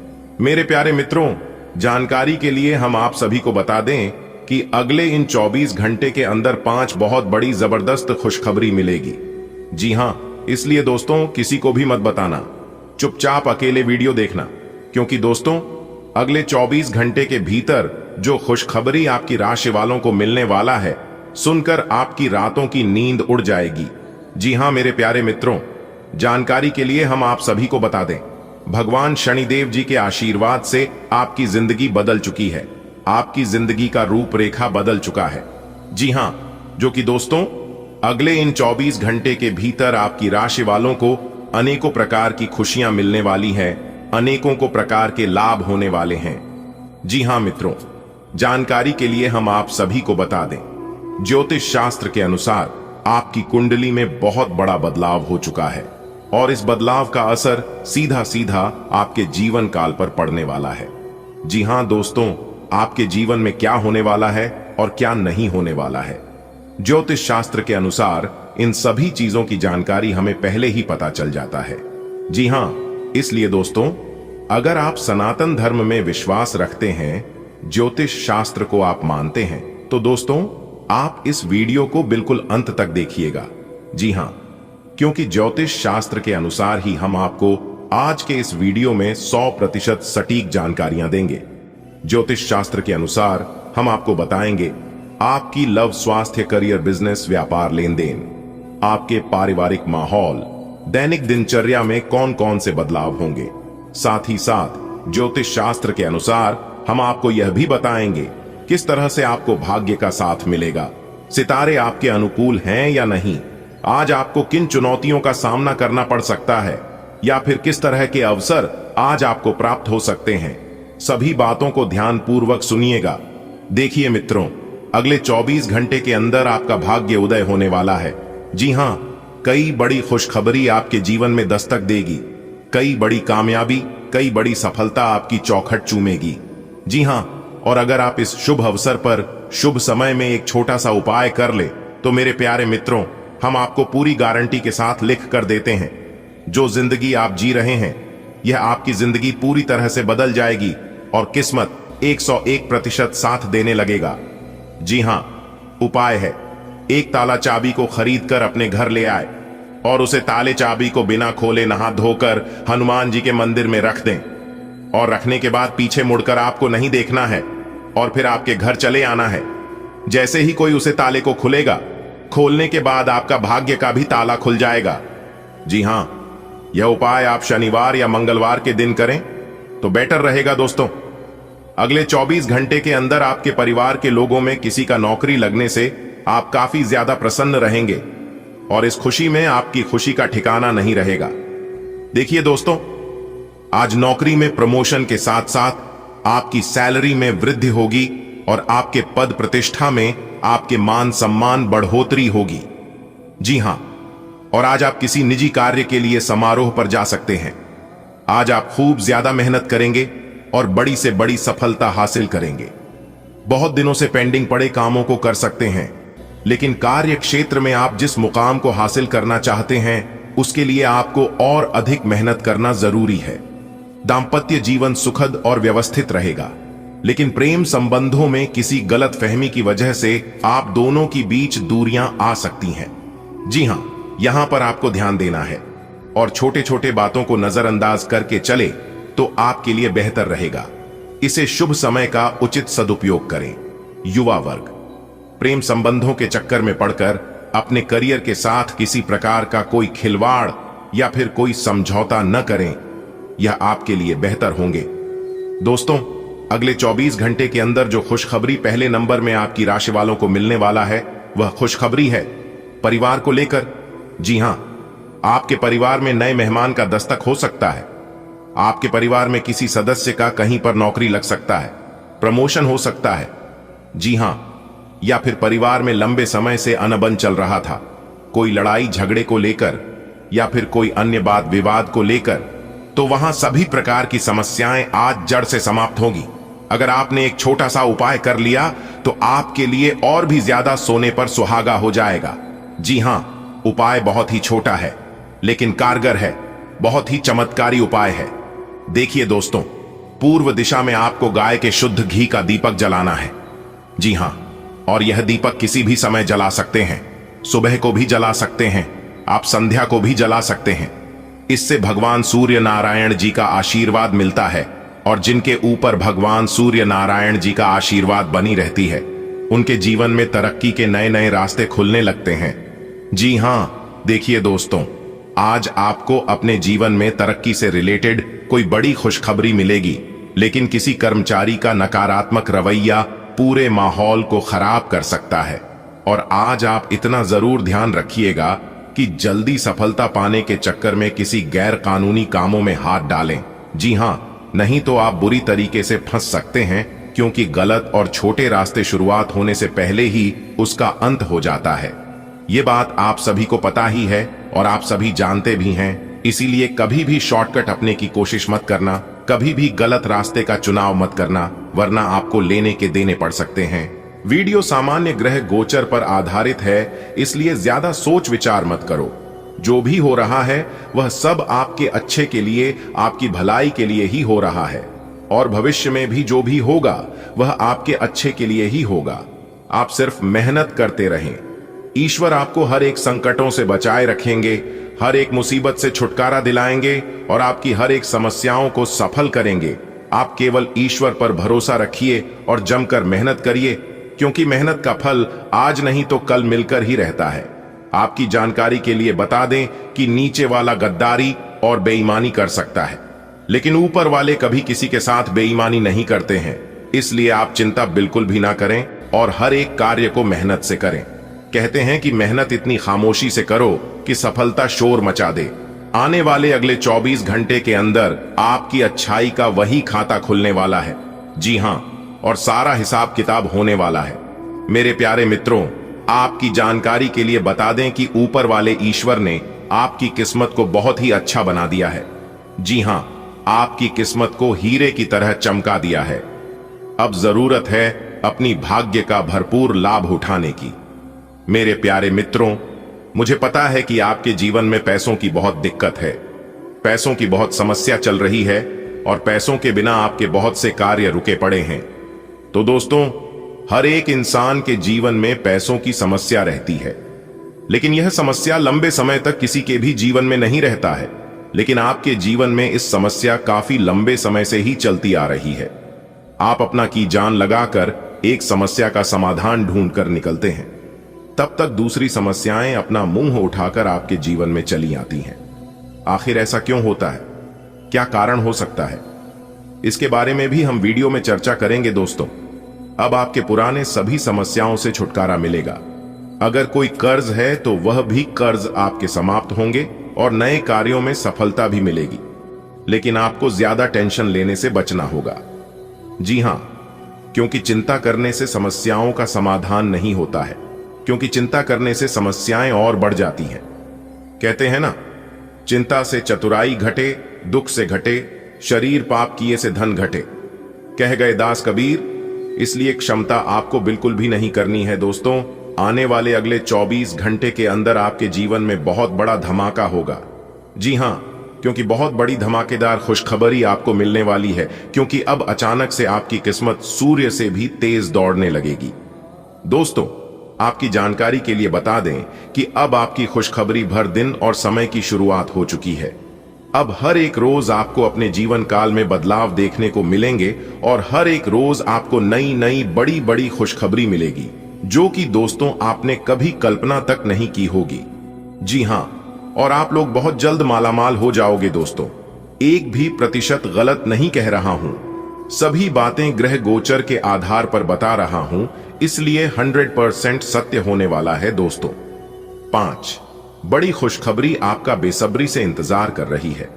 मेरे प्यारे मित्रों, जानकारी के लिए हम आप सभी को बता दें कि अगले इन 24 घंटे के अंदर 5 बहुत बड़ी जबरदस्त खुशखबरी मिलेगी। जी हां, इसलिए दोस्तों किसी को भी मत बताना, चुपचाप अकेले वीडियो देखना, क्योंकि दोस्तों अगले 24 घंटे के भीतर जो खुशखबरी आपकी राशि वालों को मिलने वाला है, सुनकर आपकी रातों की नींद उड़ जाएगी। जी हां मेरे प्यारे मित्रों, जानकारी के लिए हम आप सभी को बता दें, भगवान शनिदेव जी के आशीर्वाद से आपकी जिंदगी बदल चुकी है। आपकी जिंदगी का रूपरेखा बदल चुका है। जी हां, जो कि दोस्तों अगले इन 24 घंटे के भीतर आपकी राशि वालों को अनेकों प्रकार की खुशियां मिलने वाली हैं, अनेकों को प्रकार के लाभ होने वाले हैं। जी हां मित्रों, जानकारी के लिए हम आप सभी को बता दें, ज्योतिष शास्त्र के अनुसार आपकी कुंडली में बहुत बड़ा बदलाव हो चुका है और इस बदलाव का असर सीधा सीधा आपके जीवन काल पर पड़ने वाला है। जी हां दोस्तों, आपके जीवन में क्या होने वाला है और क्या नहीं होने वाला है, ज्योतिष शास्त्र के अनुसार इन सभी चीजों की जानकारी हमें पहले ही पता चल जाता है। जी हां, इसलिए दोस्तों, अगर आप सनातन धर्म में विश्वास रखते हैं, ज्योतिष शास्त्र को आप मानते हैं, तो दोस्तों आप इस वीडियो को बिल्कुल अंत तक देखिएगा। जी हां, क्योंकि ज्योतिष शास्त्र के अनुसार ही हम आपको आज के इस वीडियो में 100% सटीक जानकारियां देंगे। ज्योतिष शास्त्र के अनुसार हम आपको बताएंगे आपकी लव, स्वास्थ्य, करियर, बिजनेस, व्यापार, लेन देन, आपके पारिवारिक माहौल, दैनिक दिनचर्या में कौन कौन से बदलाव होंगे। साथ ही साथ ज्योतिष शास्त्र के अनुसार हम आपको यह भी बताएंगे किस तरह से आपको भाग्य का साथ मिलेगा, सितारे आपके अनुकूल हैं या नहीं, आज आपको किन चुनौतियों का सामना करना पड़ सकता है या फिर किस तरह के अवसर आज आपको प्राप्त हो सकते हैं। सभी बातों को ध्यान पूर्वक सुनिएगा। देखिए मित्रों, अगले 24 घंटे के अंदर आपका भाग्य उदय होने वाला है। जी हां, कई बड़ी खुशखबरी आपके जीवन में दस्तक देगी, कई बड़ी कामयाबी, कई बड़ी सफलता आपकी चौखट चूमेगी। जी हां, और अगर आप इस शुभ अवसर पर शुभ समय में एक छोटा सा उपाय कर ले तो मेरे प्यारे मित्रों, हम आपको पूरी गारंटी के साथ लिख कर देते हैं, जो जिंदगी आप जी रहे हैं यह आपकी जिंदगी पूरी तरह से बदल जाएगी और किस्मत 101% साथ देने लगेगा। जी हां, उपाय है, एक ताला चाबी को खरीद कर अपने घर ले आए और उसे ताले चाबी को बिना खोले नहा धोकर हनुमान जी के मंदिर में रख दें और रखने के बाद पीछे मुड़कर आपको नहीं देखना है और फिर आपके घर चले आना है। जैसे ही कोई उसे ताले को खुलेगा, खोलने के बाद आपका भाग्य का भी ताला खुल जाएगा। जी हां, यह उपाय आप शनिवार या मंगलवार के दिन करें तो बेटर रहेगा दोस्तों। अगले 24 घंटे के अंदर आपके परिवार के लोगों में किसी का नौकरी लगने से आप काफी ज्यादा प्रसन्न रहेंगे और इस खुशी में आपकी खुशी का ठिकाना नहीं रहेगा। देखिए दोस्तों, आज नौकरी में प्रमोशन के साथ साथ आपकी सैलरी में वृद्धि होगी और आपके पद प्रतिष्ठा में आपके मान सम्मान बढ़ोतरी होगी। जी हां, और आज आप किसी निजी कार्य के लिए समारोह पर जा सकते हैं। आज आप खूब ज्यादा मेहनत करेंगे और बड़ी से बड़ी सफलता हासिल करेंगे। बहुत दिनों से पेंडिंग पड़े कामों को कर सकते हैं, लेकिन कार्य क्षेत्र में आप जिस मुकाम को हासिल करना चाहते हैं उसके लिए आपको और अधिक मेहनत करना जरूरी है। दांपत्य जीवन सुखद और व्यवस्थित रहेगा, लेकिन प्रेम संबंधों में किसी गलत फहमी की वजह से आप दोनों की बीच दूरियां आ सकती हैं। जी हां, यहां पर आपको ध्यान देना है और छोटे छोटे बातों को नजरअंदाज करके चले तो आपके लिए बेहतर रहेगा। इसे शुभ समय का उचित सदुपयोग करें। युवा वर्ग, प्रेम संबंधों के चक्कर में पड़कर अपने करियर के साथ किसी प्रकार का कोई खिलवाड़ या फिर कोई समझौता न करें, यह आपके लिए बेहतर होंगे। दोस्तों, अगले 24 घंटे के अंदर जो खुशखबरी पहले नंबर में आपकी राशि वालों को मिलने वाला है वह खुशखबरी है परिवार को लेकर। जी हां, आपके परिवार में नए मेहमान का दस्तक हो सकता है। आपके परिवार में किसी सदस्य का कहीं पर नौकरी लग सकता है, प्रमोशन हो सकता है। जी हां, या फिर परिवार में लंबे समय से अनबन चल रहा था, कोई लड़ाई झगड़े को लेकर या फिर कोई अन्य बात विवाद को लेकर, तो वहां सभी प्रकार की समस्याएं आज जड़ से समाप्त होगी। अगर आपने एक छोटा सा उपाय कर लिया तो आपके लिए और भी ज्यादा सोने पर सुहागा हो जाएगा। जी हां, उपाय बहुत ही छोटा है लेकिन कारगर है, बहुत ही चमत्कारी उपाय है। देखिए दोस्तों, पूर्व दिशा में आपको गाय के शुद्ध घी का दीपक जलाना है। जी हां, और यह दीपक किसी भी समय जला सकते हैं, सुबह को भी जला सकते हैं, आप संध्या को भी जला सकते हैं। इससे भगवान सूर्य नारायण जी का आशीर्वाद मिलता है और जिनके ऊपर भगवान सूर्य नारायण जी का आशीर्वाद बनी रहती है उनके जीवन में तरक्की के नए नए रास्ते खुलने लगते हैं। जी हां, देखिए दोस्तों, आज आपको अपने जीवन में तरक्की से रिलेटेड कोई बड़ी खुशखबरी मिलेगी, लेकिन किसी कर्मचारी का नकारात्मक रवैया पूरे माहौल को खराब कर सकता है। और आज आप इतना जरूर ध्यान रखिएगा कि जल्दी सफलता पाने के चक्कर में किसी गैर कानूनी कामों में हाथ डालें। जी हां, नहीं तो आप बुरी तरीके से फंस सकते हैं, क्योंकि गलत और छोटे रास्ते शुरुआत होने से पहले ही उसका अंत हो जाता है। ये बात आप सभी को पता ही है और आप सभी जानते भी हैं, इसीलिए कभी भी शॉर्टकट अपने की कोशिश मत करना, कभी भी गलत रास्ते का चुनाव मत करना, वरना आपको लेने के देने पड़ सकते हैं। वीडियो सामान्य ग्रह गोचर पर आधारित है, इसलिए ज्यादा सोच विचार मत करो। जो भी हो रहा है वह सब आपके अच्छे के लिए, आपकी भलाई के लिए ही हो रहा है, और भविष्य में भी जो भी होगा वह आपके अच्छे के लिए ही होगा। आप सिर्फ मेहनत करते रहें। ईश्वर आपको हर एक संकटों से बचाए रखेंगे, हर एक मुसीबत से छुटकारा दिलाएंगे और आपकी हर एक समस्याओं को सफल करेंगे। आप केवल ईश्वर पर भरोसा रखिए और जमकर मेहनत करिए, क्योंकि मेहनत का फल आज नहीं तो कल मिलकर ही रहता है। आपकी जानकारी के लिए बता दें कि नीचे वाला गद्दारी और बेईमानी कर सकता है, लेकिन ऊपर वाले कभी किसी के साथ बेईमानी नहीं करते हैं। इसलिए आप चिंता बिल्कुल भी ना करें और हर एक कार्य को मेहनत से करें। कहते हैं कि मेहनत इतनी खामोशी से करो कि सफलता शोर मचा दे। आने वाले अगले 24 घंटे के अंदर आपकी अच्छाई का वही खाता खुलने वाला है। जी हां, और सारा हिसाब किताब होने वाला है। मेरे प्यारे मित्रों, आपकी जानकारी के लिए बता दें कि ऊपर वाले ईश्वर ने आपकी किस्मत को बहुत ही अच्छा बना दिया है। जी हां, आपकी किस्मत को हीरे की तरह चमका दिया है। अब जरूरत है अपनी भाग्य का भरपूर लाभ उठाने की। मेरे प्यारे मित्रों, मुझे पता है कि आपके जीवन में पैसों की बहुत दिक्कत है, पैसों की बहुत समस्या चल रही है और पैसों के बिना आपके बहुत से कार्य रुके पड़े हैं। तो दोस्तों, हर एक इंसान के जीवन में पैसों की समस्या रहती है, लेकिन यह समस्या लंबे समय तक किसी के भी जीवन में नहीं रहता है। लेकिन आपके जीवन में इस समस्या काफी लंबे समय से ही चलती आ रही है। आप अपना की जान लगाकर एक समस्या का समाधान ढूंढ कर निकलते हैं, तब तक दूसरी समस्याएं अपना मुंह उठाकर आपके जीवन में चली आती हैं। आखिर ऐसा क्यों होता है? क्या कारण हो सकता है? इसके बारे में भी हम वीडियो में चर्चा करेंगे दोस्तों। अब आपके पुराने सभी समस्याओं से छुटकारा मिलेगा। अगर कोई कर्ज है तो वह भी कर्ज आपके समाप्त होंगे और नए कार्यों में सफलता भी मिलेगी। लेकिन आपको ज्यादा टेंशन लेने से बचना होगा। जी हां, क्योंकि चिंता करने से समस्याओं का समाधान नहीं होता है, क्योंकि चिंता करने से समस्याएं और बढ़ जाती हैं। कहते हैं ना, चिंता से चतुराई घटे, दुख से घटे, शरीर पाप किए से धन घटे। कह गए दास कबीर। इसलिए क्षमता आपको बिल्कुल भी नहीं करनी है दोस्तों। आने वाले अगले 24 घंटे के अंदर आपके जीवन में बहुत बड़ा धमाका होगा। जी हां, क्योंकि बहुत बड़ी धमाकेदार खुशखबरी आपको मिलने वाली है, क्योंकि अब अचानक से आपकी किस्मत सूर्य से भी तेज दौड़ने लगेगी। दोस्तों, आपकी जानकारी के लिए बता दें कि अब आपकी खुशखबरी भर दिन और समय की शुरुआत हो चुकी है। अब हर एक रोज आपको अपने जीवन काल में बदलाव देखने को मिलेंगे और हर एक रोज आपको नई नई बड़ी बड़ी खुशखबरी मिलेगी, जो कि दोस्तों आपने कभी कल्पना तक नहीं की होगी। जी हां, और आप लोग बहुत जल्द मालामाल हो जाओगे दोस्तों। 1% गलत नहीं कह रहा हूं। सभी बातें ग्रह गोचर के आधार पर बता रहा हूं, इसलिए 100% सत्य होने वाला है दोस्तों। 5 बड़ी खुशखबरी आपका बेसब्री से इंतजार कर रही है,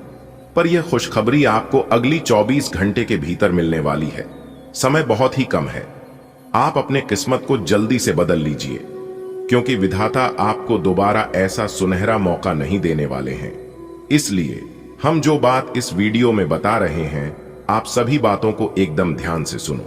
पर यह खुशखबरी आपको अगली 24 घंटे के भीतर मिलने वाली है। समय बहुत ही कम है। आप अपने किस्मत को जल्दी से बदल लीजिए, क्योंकि विधाता आपको दोबारा ऐसा सुनहरा मौका नहीं देने वाले हैं। इसलिए हम जो बात इस वीडियो में बता रहे हैं, आप सभी बातों को एकदम ध्यान से सुनो,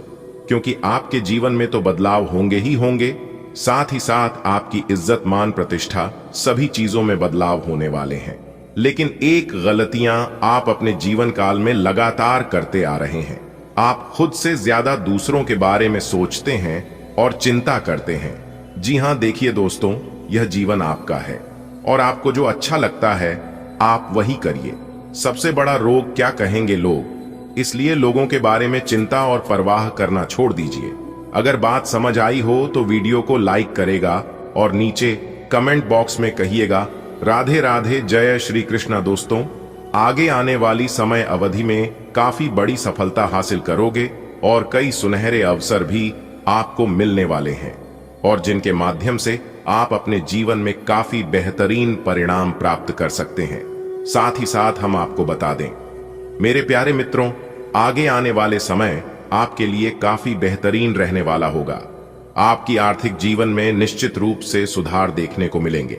क्योंकि आपके जीवन में तो बदलाव होंगे ही होंगे, साथ ही साथ आपकी इज्जत मान प्रतिष्ठा सभी चीजों में बदलाव होने वाले हैं। लेकिन एक गलतियां आप अपने जीवन काल में लगातार करते आ रहे हैं। आप खुद से ज्यादा दूसरों के बारे में सोचते हैं और चिंता करते हैं। जी हां, देखिए दोस्तों, यह जीवन आपका है और आपको जो अच्छा लगता है आप वही करिए। सबसे बड़ा रोग क्या कहेंगे लोग, इसलिए लोगों के बारे में चिंता और परवाह करना छोड़ दीजिए। अगर बात समझ आई हो तो वीडियो को लाइक करेगा और नीचे कमेंट बॉक्स में कहिएगा राधे राधे, जय श्री कृष्णा। दोस्तों, आगे आने वाली समय अवधि में काफी बड़ी सफलता हासिल करोगे और कई सुनहरे अवसर भी आपको मिलने वाले हैं, और जिनके माध्यम से आप अपने जीवन में काफी बेहतरीन परिणाम प्राप्त कर सकते हैं। साथ ही साथ हम आपको बता दें मेरे प्यारे मित्रों, आगे आने वाले समय आपके लिए काफी बेहतरीन रहने वाला होगा। आपकी आर्थिक जीवन में निश्चित रूप से सुधार देखने को मिलेंगे।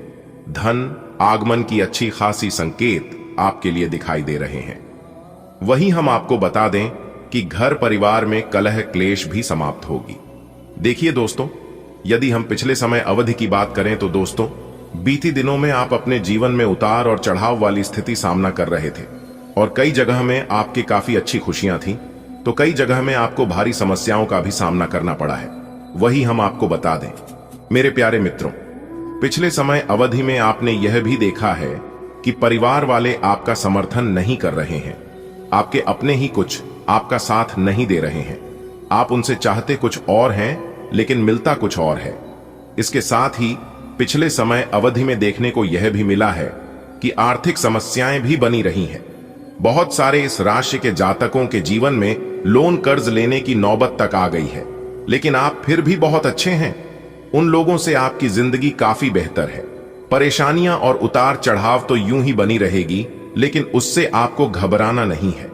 धन आगमन की अच्छी खासी संकेत आपके लिए दिखाई दे रहे हैं। वहीं हम आपको बता दें कि घर परिवार में कलह क्लेश भी समाप्त होगी। देखिए दोस्तों, यदि हम पिछले समय अवधि की बात करें तो दोस्तों, बीती दिनों में आप अपने जीवन में उतार और चढ़ाव वाली स्थिति सामना कर रहे थे और कई जगह में आपकी काफी अच्छी खुशियां थी, तो कई जगह में आपको भारी समस्याओं का भी सामना करना पड़ा है। वही हम आपको बता दें मेरे प्यारे मित्रों, पिछले समय अवधि में आपने यह भी देखा है कि परिवार वाले आपका समर्थन नहीं कर रहे हैं। आपके अपने ही कुछ आपका साथ नहीं दे रहे हैं। आप उनसे चाहते कुछ और हैं लेकिन मिलता कुछ और है। इसके साथ ही पिछले समय अवधि में देखने को यह भी मिला है कि आर्थिक समस्याएं भी बनी रही हैं। बहुत सारे इस राशि के जातकों के जीवन में लोन कर्ज लेने की नौबत तक आ गई है, लेकिन आप फिर भी बहुत अच्छे हैं। उन लोगों से आपकी जिंदगी काफी बेहतर है। परेशानियां और उतार चढ़ाव तो यूं ही बनी रहेगी, लेकिन उससे आपको घबराना नहीं है,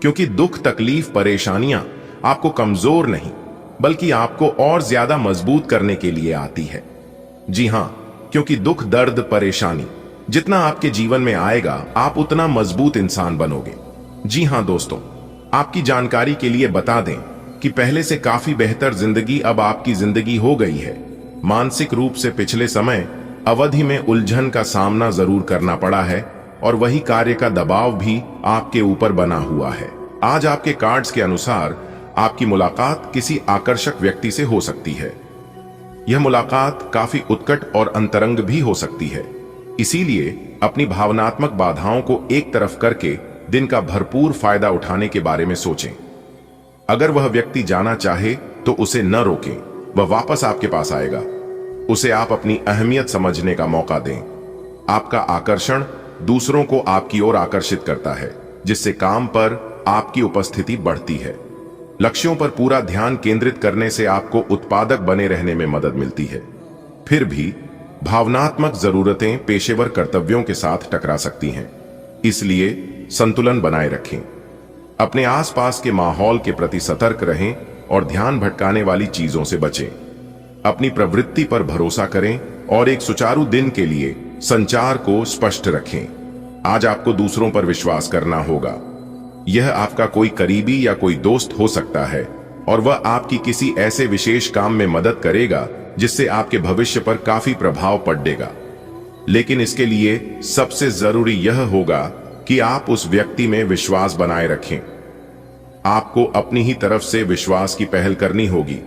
क्योंकि दुख तकलीफ परेशानियां आपको कमजोर नहीं बल्कि आपको और ज्यादा मजबूत करने के लिए आती है। जी हां, क्योंकि दुख दर्द परेशानी जितना आपके जीवन में आएगा, आप उतना मजबूत इंसान बनोगे। जी हां दोस्तों, आपकी जानकारी के लिए बता दें कि पहले से काफी बेहतर जिंदगी अब आपकी जिंदगी हो गई है। मानसिक रूप से पिछले समय अवधि में उलझन का सामना जरूर करना पड़ा है और वही कार्य का दबाव भी आपके ऊपर बना हुआ है। आज आपके कार्ड्स के अनुसार आपकी मुलाकात किसी आकर्षक व्यक्ति से हो सकती है। यह मुलाकात काफी उत्कट और अंतरंग भी हो सकती है। इसीलिए अपनी भावनात्मक बाधाओं को एक तरफ करके दिन का भरपूर फायदा उठाने के बारे में सोचें। अगर वह व्यक्ति जाना चाहे तो उसे न रोकें, वह वापस आपके पास आएगा। उसे आप अपनी अहमियत समझने का मौका दें। आपका आकर्षण दूसरों को आपकी ओर आकर्षित करता है, जिससे काम पर आपकी उपस्थिति बढ़ती है। लक्ष्यों पर पूरा ध्यान केंद्रित करने से आपको उत्पादक बने रहने में मदद मिलती है। फिर भी भावनात्मक जरूरतें पेशेवर कर्तव्यों के साथ टकरा सकती हैं, इसलिए संतुलन बनाए रखें। अपने आसपास के माहौल के प्रति सतर्क रहें और ध्यान भटकाने वाली चीजों से बचें। अपनी प्रवृत्ति पर भरोसा करें और एक सुचारू दिन के लिए संचार को स्पष्ट रखें। आज आपको दूसरों पर विश्वास करना होगा। यह आपका कोई करीबी या कोई दोस्त हो सकता है और वह आपकी किसी ऐसे विशेष काम में मदद करेगा जिससे आपके भविष्य पर काफी प्रभाव पड़ेगा। लेकिन इसके लिए सबसे जरूरी यह होगा कि आप उस व्यक्ति में विश्वास बनाए रखें। आपको अपनी ही तरफ से विश्वास की पहल करनी होगी।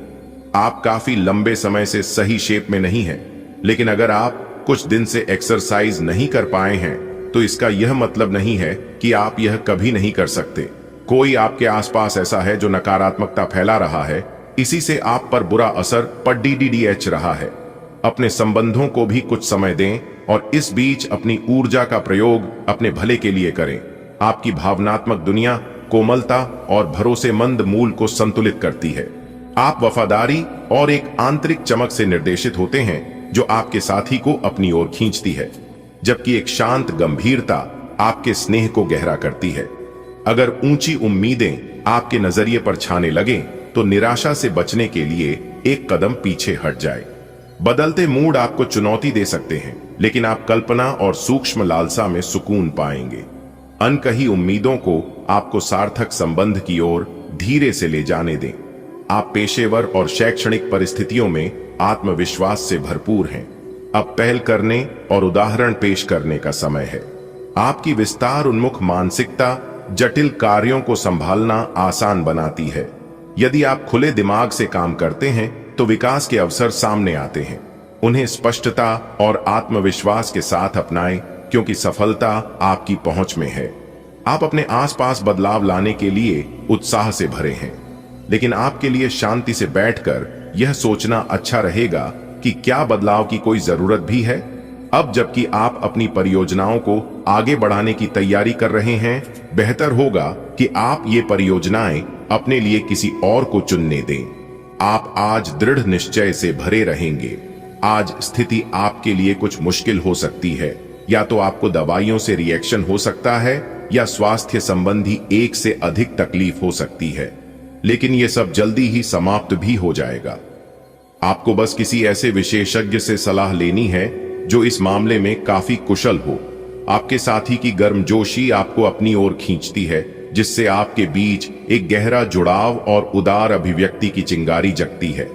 आप काफी लंबे समय से सही शेप में नहीं हैं, लेकिन अगर आप कुछ दिन से एक्सरसाइज नहीं कर पाए हैं तो इसका यह मतलब नहीं है कि आप यह कभी नहीं कर सकते। कोई आपके आसपास ऐसा है जो नकारात्मकता फैला रहा है, इसी से आप पर बुरा असर पड़ रहा है। अपने संबंधों को भी कुछ समय दें और इस बीच अपनी ऊर्जा का प्रयोग अपने भले के लिए करें। आपकी भावनात्मक दुनिया कोमलता और भरोसेमंद मूल को संतुलित करती है। आप वफादारी और एक आंतरिक चमक से निर्देशित होते हैं जो आपके साथी को अपनी ओर खींचती है, जबकि एक शांत गंभीरता आपके स्नेह को गहरा करती है। अगर ऊंची उम्मीदें आपके नजरिए पर छाने लगें तो निराशा से बचने के लिए एक कदम पीछे हट जाए। बदलते मूड आपको चुनौती दे सकते हैं, लेकिन आप कल्पना और सूक्ष्म लालसा में सुकून पाएंगे। अनकही उम्मीदों को आपको सार्थक संबंध की ओर धीरे से ले जाने दें। आप पेशेवर और शैक्षणिक परिस्थितियों में आत्मविश्वास से भरपूर हैं। अब पहल करने और उदाहरण पेश करने का समय है। आपकी विस्तार उन्मुख मानसिकता जटिल कार्यों को संभालना आसान बनाती है। यदि आप खुले दिमाग से काम करते हैं तो विकास के अवसर सामने आते हैं। उन्हें स्पष्टता और आत्मविश्वास के साथ अपनाएं, क्योंकि सफलता आपकी पहुंच में है। आप अपने आसपास बदलाव लाने के लिए उत्साह से भरे हैं, लेकिन आपके लिए शांति से बैठकर यह सोचना अच्छा रहेगा कि क्या बदलाव की कोई जरूरत भी है। अब जबकि आप अपनी परियोजनाओं को आगे बढ़ाने की तैयारी कर रहे हैं, बेहतर होगा कि आप ये परियोजनाएं अपने लिए किसी और को चुनने दें। आप आज दृढ़ निश्चय से भरे रहेंगे। आज स्थिति आपके लिए कुछ मुश्किल हो सकती है, या तो आपको दवाइयों से रिएक्शन हो सकता है या स्वास्थ्य संबंधी एक से अधिक तकलीफ हो सकती है, लेकिन यह सब जल्दी ही समाप्त भी हो जाएगा। आपको बस किसी ऐसे विशेषज्ञ से सलाह लेनी है जो इस मामले में काफी कुशल हो। आपके साथी की गर्मजोशी आपको अपनी ओर खींचती है, जिससे आपके बीच एक गहरा जुड़ाव और उदार अभिव्यक्ति की चिंगारी जगती है।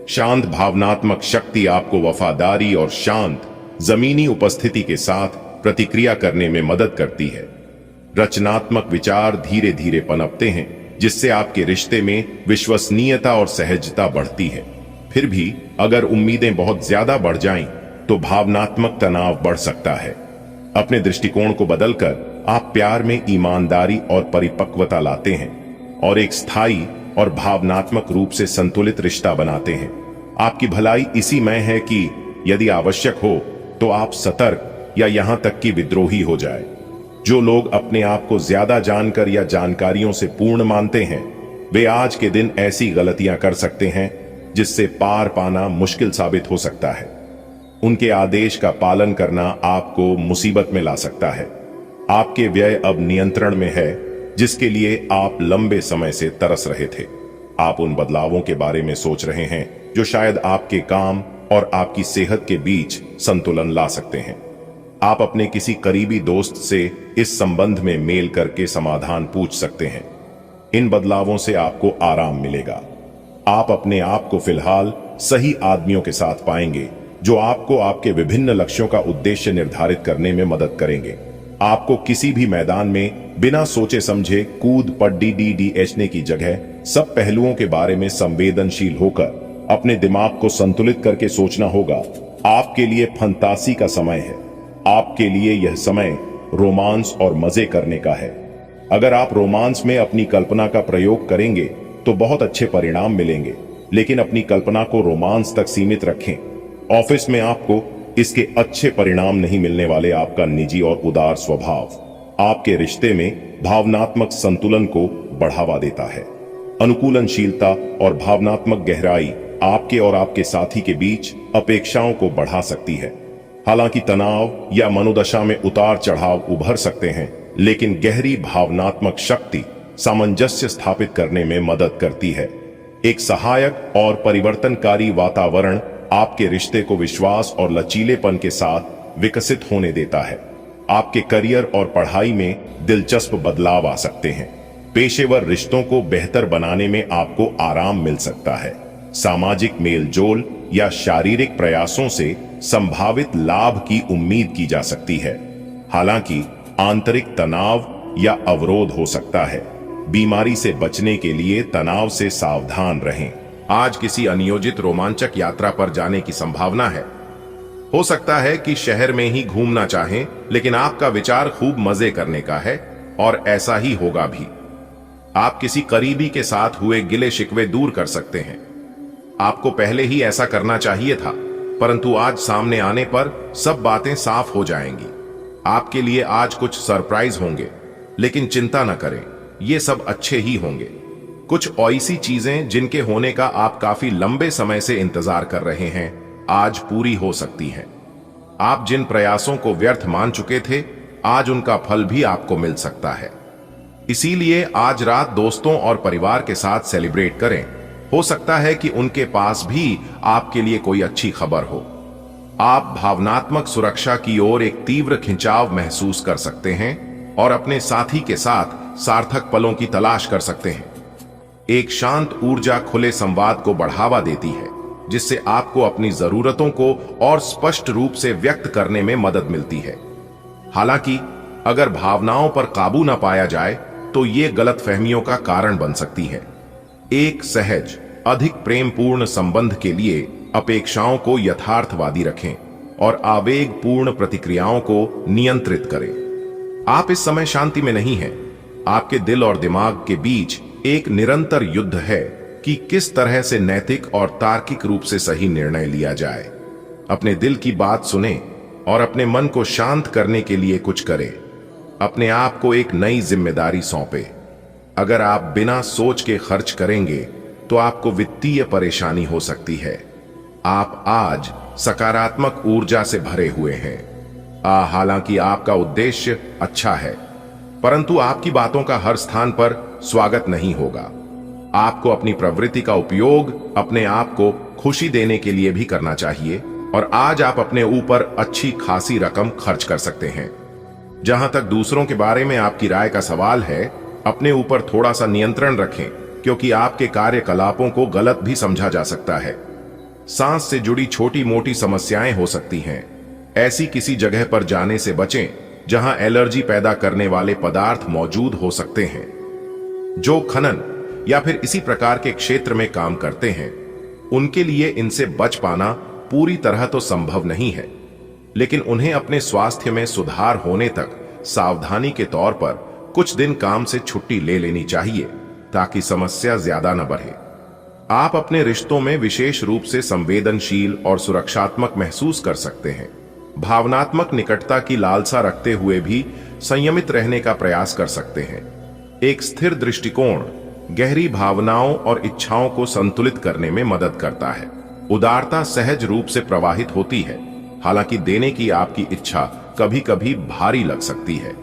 शांत भावनात्मक शक्ति आपको वफादारी और शांत जमीनी उपस्थिति के साथ प्रतिक्रिया करने में मदद करती है। रचनात्मक विचार धीरे धीरे पनपते हैं, जिससे आपके रिश्ते में विश्वसनीयता और सहजता बढ़ती है। फिर भी अगर उम्मीदें बहुत ज्यादा बढ़ जाएं, तो भावनात्मक तनाव बढ़ सकता है। अपने दृष्टिकोण को बदलकर आप प्यार में ईमानदारी और परिपक्वता लाते हैं और एक स्थायी और भावनात्मक रूप से संतुलित रिश्ता बनाते हैं। आपकी भलाई इसी में है कि यदि आवश्यक हो तो आप सतर्क या यहां तक कि विद्रोही हो जाए। जो लोग अपने आप को ज्यादा जानकर या जानकारियों से पूर्ण मानते हैं, वे आज के दिन ऐसी गलतियां कर सकते हैं जिससे पार पाना मुश्किल साबित हो सकता है। उनके आदेश का पालन करना आपको मुसीबत में ला सकता है। आपके व्यय अब नियंत्रण में है, जिसके लिए आप लंबे समय से तरस रहे थे। आप उन बदलावों के बारे में सोच रहे हैं जो शायद आपके काम और आपकी सेहत के बीच संतुलन ला सकते हैं। आप अपने किसी करीबी दोस्त से इस संबंध में मेल करके समाधान पूछ सकते हैं। इन बदलावों से आपको आराम मिलेगा। आप अपने आप को फिलहाल सही आदमियों के साथ पाएंगे, जो आपको आपके विभिन्न लक्ष्यों का उद्देश्य निर्धारित करने में मदद करेंगे। आपको किसी भी मैदान में बिना सोचे समझे कूद पड्डी डीडीएचने की जगह सब पहलुओं के बारे में संवेदनशील होकर अपने दिमाग को संतुलित करके सोचना होगा। आपके लिए फंतासी का समय है। आपके लिए यह समय रोमांस और मजे करने का है। अगर आप रोमांस में अपनी कल्पना का प्रयोग करेंगे तो बहुत अच्छे परिणाम मिलेंगे, लेकिन अपनी कल्पना को रोमांस तक सीमित रखें। ऑफिस में आपको इसके अच्छे परिणाम नहीं मिलने वाले। आपका निजी और उदार स्वभाव आपके रिश्ते में भावनात्मक संतुलन को बढ़ावा देता है। अनुकूलनशीलता और भावनात्मक गहराई आपके और आपके साथी के बीच अपेक्षाओं को बढ़ा सकती है। हालांकि तनाव या मनोदशा में उतार चढ़ाव उभर सकते हैं, लेकिन गहरी भावनात्मक शक्ति सामंजस्य स्थापित करने में मदद करती है। एक सहायक और परिवर्तनकारी वातावरण आपके रिश्ते को विश्वास और लचीलेपन के साथ विकसित होने देता है। आपके करियर और पढ़ाई में दिलचस्प बदलाव आ सकते हैं। पेशेवर रिश्तों को बेहतर बनाने में आपको आराम मिल सकता है। सामाजिक मेलजोल या शारीरिक प्रयासों से संभावित लाभ की उम्मीद की जा सकती है। हालांकि आंतरिक तनाव या अवरोध हो सकता है। बीमारी से बचने के लिए तनाव से सावधान रहें। आज किसी अनियोजित रोमांचक यात्रा पर जाने की संभावना है। हो सकता है कि शहर में ही घूमना चाहें, लेकिन आपका विचार खूब मजे करने का है और ऐसा ही होगा भी। आप किसी करीबी के साथ हुए गिले शिकवे दूर कर सकते हैं। आपको पहले ही ऐसा करना चाहिए था, परंतु आज सामने आने पर सब बातें साफ हो जाएंगी। आपके लिए आज कुछ सरप्राइज होंगे, लेकिन चिंता न करें, ये सब अच्छे ही होंगे। कुछ ऐसी चीजें जिनके होने का आप काफी लंबे समय से इंतजार कर रहे हैं, आज पूरी हो सकती हैं। आप जिन प्रयासों को व्यर्थ मान चुके थे, आज उनका फल भी आपको मिल सकता है। इसीलिए आज रात दोस्तों और परिवार के साथ सेलिब्रेट करें। हो सकता है कि उनके पास भी आपके लिए कोई अच्छी खबर हो। आप भावनात्मक सुरक्षा की ओर एक तीव्र खिंचाव महसूस कर सकते हैं और अपने साथी के साथ सार्थक पलों की तलाश कर सकते हैं। एक शांत ऊर्जा खुले संवाद को बढ़ावा देती है, जिससे आपको अपनी जरूरतों को और स्पष्ट रूप से व्यक्त करने में मदद मिलती है। हालांकि अगर भावनाओं पर काबू न पाया जाए तो ये गलतफहमियों का कारण बन सकती है। एक सहज, अधिक प्रेमपूर्ण संबंध के लिए अपेक्षाओं को यथार्थवादी रखें और आवेगपूर्ण प्रतिक्रियाओं को नियंत्रित करें। आप इस समय शांति में नहीं हैं। आपके दिल और दिमाग के बीच एक निरंतर युद्ध है कि किस तरह से नैतिक और तार्किक रूप से सही निर्णय लिया जाए। अपने दिल की बात सुने और अपने मन को शांत करने के लिए कुछ करें। अपने आप को एक नई जिम्मेदारी सौंपे। अगर आप बिना सोच के खर्च करेंगे तो आपको वित्तीय परेशानी हो सकती है। आप आज सकारात्मक ऊर्जा से भरे हुए हैं। हालांकि आपका उद्देश्य अच्छा है, परंतु आपकी बातों का हर स्थान पर स्वागत नहीं होगा। आपको अपनी प्रवृत्ति का उपयोग अपने आप को खुशी देने के लिए भी करना चाहिए और आज आप अपने ऊपर अच्छी खासी रकम खर्च कर सकते हैं। जहां तक दूसरों के बारे में आपकी राय का सवाल है, अपने ऊपर थोड़ा सा नियंत्रण रखें, क्योंकि आपके कार्यकलापों को गलत भी समझा जा सकता है। सांस से जुड़ी छोटी मोटी समस्याएं हो सकती हैं। ऐसी किसी जगह पर जाने से बचें जहां एलर्जी पैदा करने वाले पदार्थ मौजूद हो सकते हैं। जो खनन या फिर इसी प्रकार के क्षेत्र में काम करते हैं उनके लिए इनसे बच पाना पूरी तरह तो संभव नहीं है, लेकिन उन्हें अपने स्वास्थ्य में सुधार होने तक सावधानी के तौर पर कुछ दिन काम से छुट्टी ले लेनी चाहिए ताकि समस्या ज्यादा न बढ़े। आप अपने रिश्तों में विशेष रूप से संवेदनशील और सुरक्षात्मक महसूस कर सकते हैं। भावनात्मक निकटता की लालसा रखते हुए भी संयमित रहने का प्रयास कर सकते हैं। एक स्थिर दृष्टिकोण गहरी भावनाओं और इच्छाओं को संतुलित करने में मदद करता है। उदारता सहज रूप से प्रवाहित होती है, हालांकि देने की आपकी इच्छा कभी कभी भारी लग सकती है।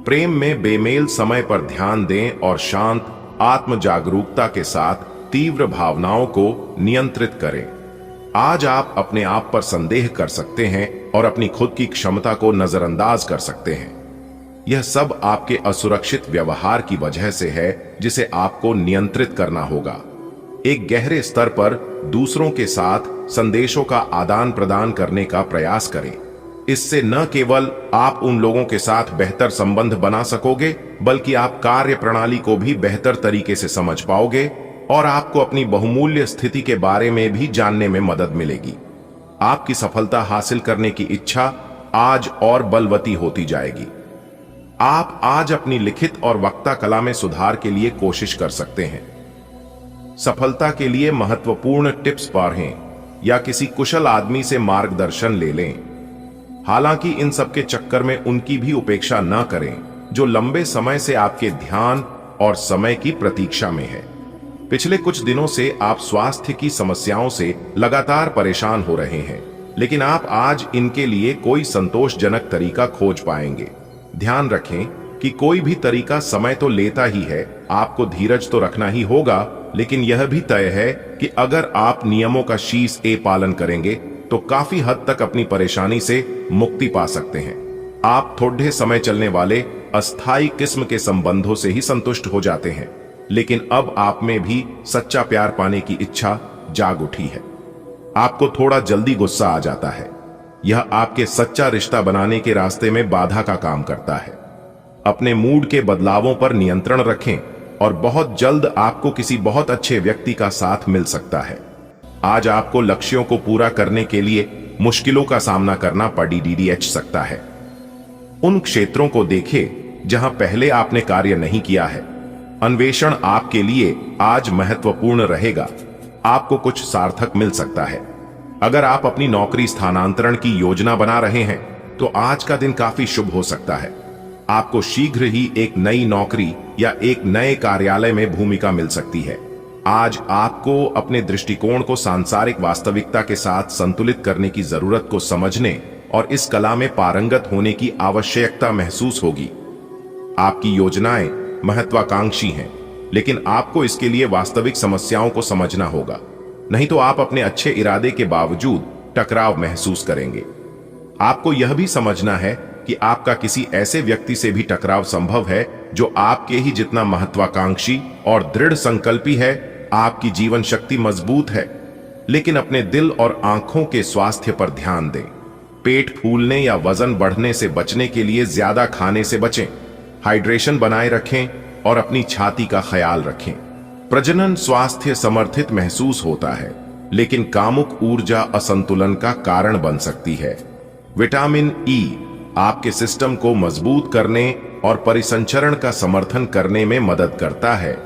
प्रेम में बेमेल समय पर ध्यान दें और शांत आत्म जागरूकता के साथ तीव्र भावनाओं को नियंत्रित करें। आज आप अपने आप पर संदेह कर सकते हैं और अपनी खुद की क्षमता को नजरअंदाज कर सकते हैं। यह सब आपके असुरक्षित व्यवहार की वजह से है जिसे आपको नियंत्रित करना होगा। एक गहरे स्तर पर दूसरों के साथ संदेशों का आदान प्रदान करने का प्रयास करें। इससे न केवल आप उन लोगों के साथ बेहतर संबंध बना सकोगे, बल्कि आप कार्य प्रणाली को भी बेहतर तरीके से समझ पाओगे और आपको अपनी बहुमूल्य स्थिति के बारे में भी जानने में मदद मिलेगी। आपकी सफलता हासिल करने की इच्छा आज और बलवती होती जाएगी। आप आज अपनी लिखित और वक्ता कला में सुधार के लिए कोशिश कर सकते हैं। सफलता के लिए महत्वपूर्ण टिप्स पढ़ें या किसी कुशल आदमी से मार्गदर्शन ले लें। हालांकि इन सब के चक्कर में उनकी भी उपेक्षा न करें जो लंबे समय से आपके ध्यान और समय की प्रतीक्षा में है। पिछले कुछ दिनों से आप स्वास्थ्य की समस्याओं से लगातार परेशान हो रहे हैं, लेकिन आप आज इनके लिए कोई संतोषजनक तरीका खोज पाएंगे। ध्यान रखें कि कोई भी तरीका समय तो लेता ही है, आपको धीरज तो रखना ही होगा, लेकिन यह भी तय है कि अगर आप नियमों का शीश पालन करेंगे तो काफी हद तक अपनी परेशानी से मुक्ति पा सकते हैं। आप थोड़े समय चलने वाले अस्थायी किस्म के संबंधों से ही संतुष्ट हो जाते हैं, लेकिन अब आप में भी सच्चा प्यार पाने की इच्छा जाग उठी है। आपको थोड़ा जल्दी गुस्सा आ जाता है। यह आपके सच्चा रिश्ता बनाने के रास्ते में बाधा का काम करता है। अपने मूड के बदलावों पर नियंत्रण रखें और बहुत जल्द आपको किसी बहुत अच्छे व्यक्ति का साथ मिल सकता है। आज आपको लक्ष्यों को पूरा करने के लिए मुश्किलों का सामना करना पड़ सकता है। उन क्षेत्रों को देखें जहां पहले आपने कार्य नहीं किया है। अन्वेषण आपके लिए आज महत्वपूर्ण रहेगा। आपको कुछ सार्थक मिल सकता है। अगर आप अपनी नौकरी स्थानांतरण की योजना बना रहे हैं तो आज का दिन काफी शुभ हो सकता है। आपको शीघ्र ही एक नई नौकरी या एक नए कार्यालय में भूमिका मिल सकती है। आज आपको अपने दृष्टिकोण को सांसारिक वास्तविकता के साथ संतुलित करने की जरूरत को समझने और इस कला में पारंगत होने की आवश्यकता महसूस होगी। आपकी योजनाएं महत्वाकांक्षी हैं, लेकिन आपको इसके लिए वास्तविक समस्याओं को समझना होगा, नहीं तो आप अपने अच्छे इरादे के बावजूद टकराव महसूस करेंगे। आपको यह भी समझना है कि आपका किसी ऐसे व्यक्ति से भी टकराव संभव है जो आपके ही जितना महत्वाकांक्षी और दृढ़ संकल्पी है। आपकी जीवन शक्ति मजबूत है, लेकिन अपने दिल और आंखों के स्वास्थ्य पर ध्यान दें। पेट फूलने या वजन बढ़ने से बचने के लिए ज्यादा खाने से बचें। हाइड्रेशन बनाए रखें और अपनी छाती का ख्याल रखें। प्रजनन स्वास्थ्य समर्थित महसूस होता है, लेकिन कामुक ऊर्जा असंतुलन का कारण बन सकती है। विटामिन ई आपके सिस्टम को मजबूत करने और परिसंचरण का समर्थन करने में मदद करता है।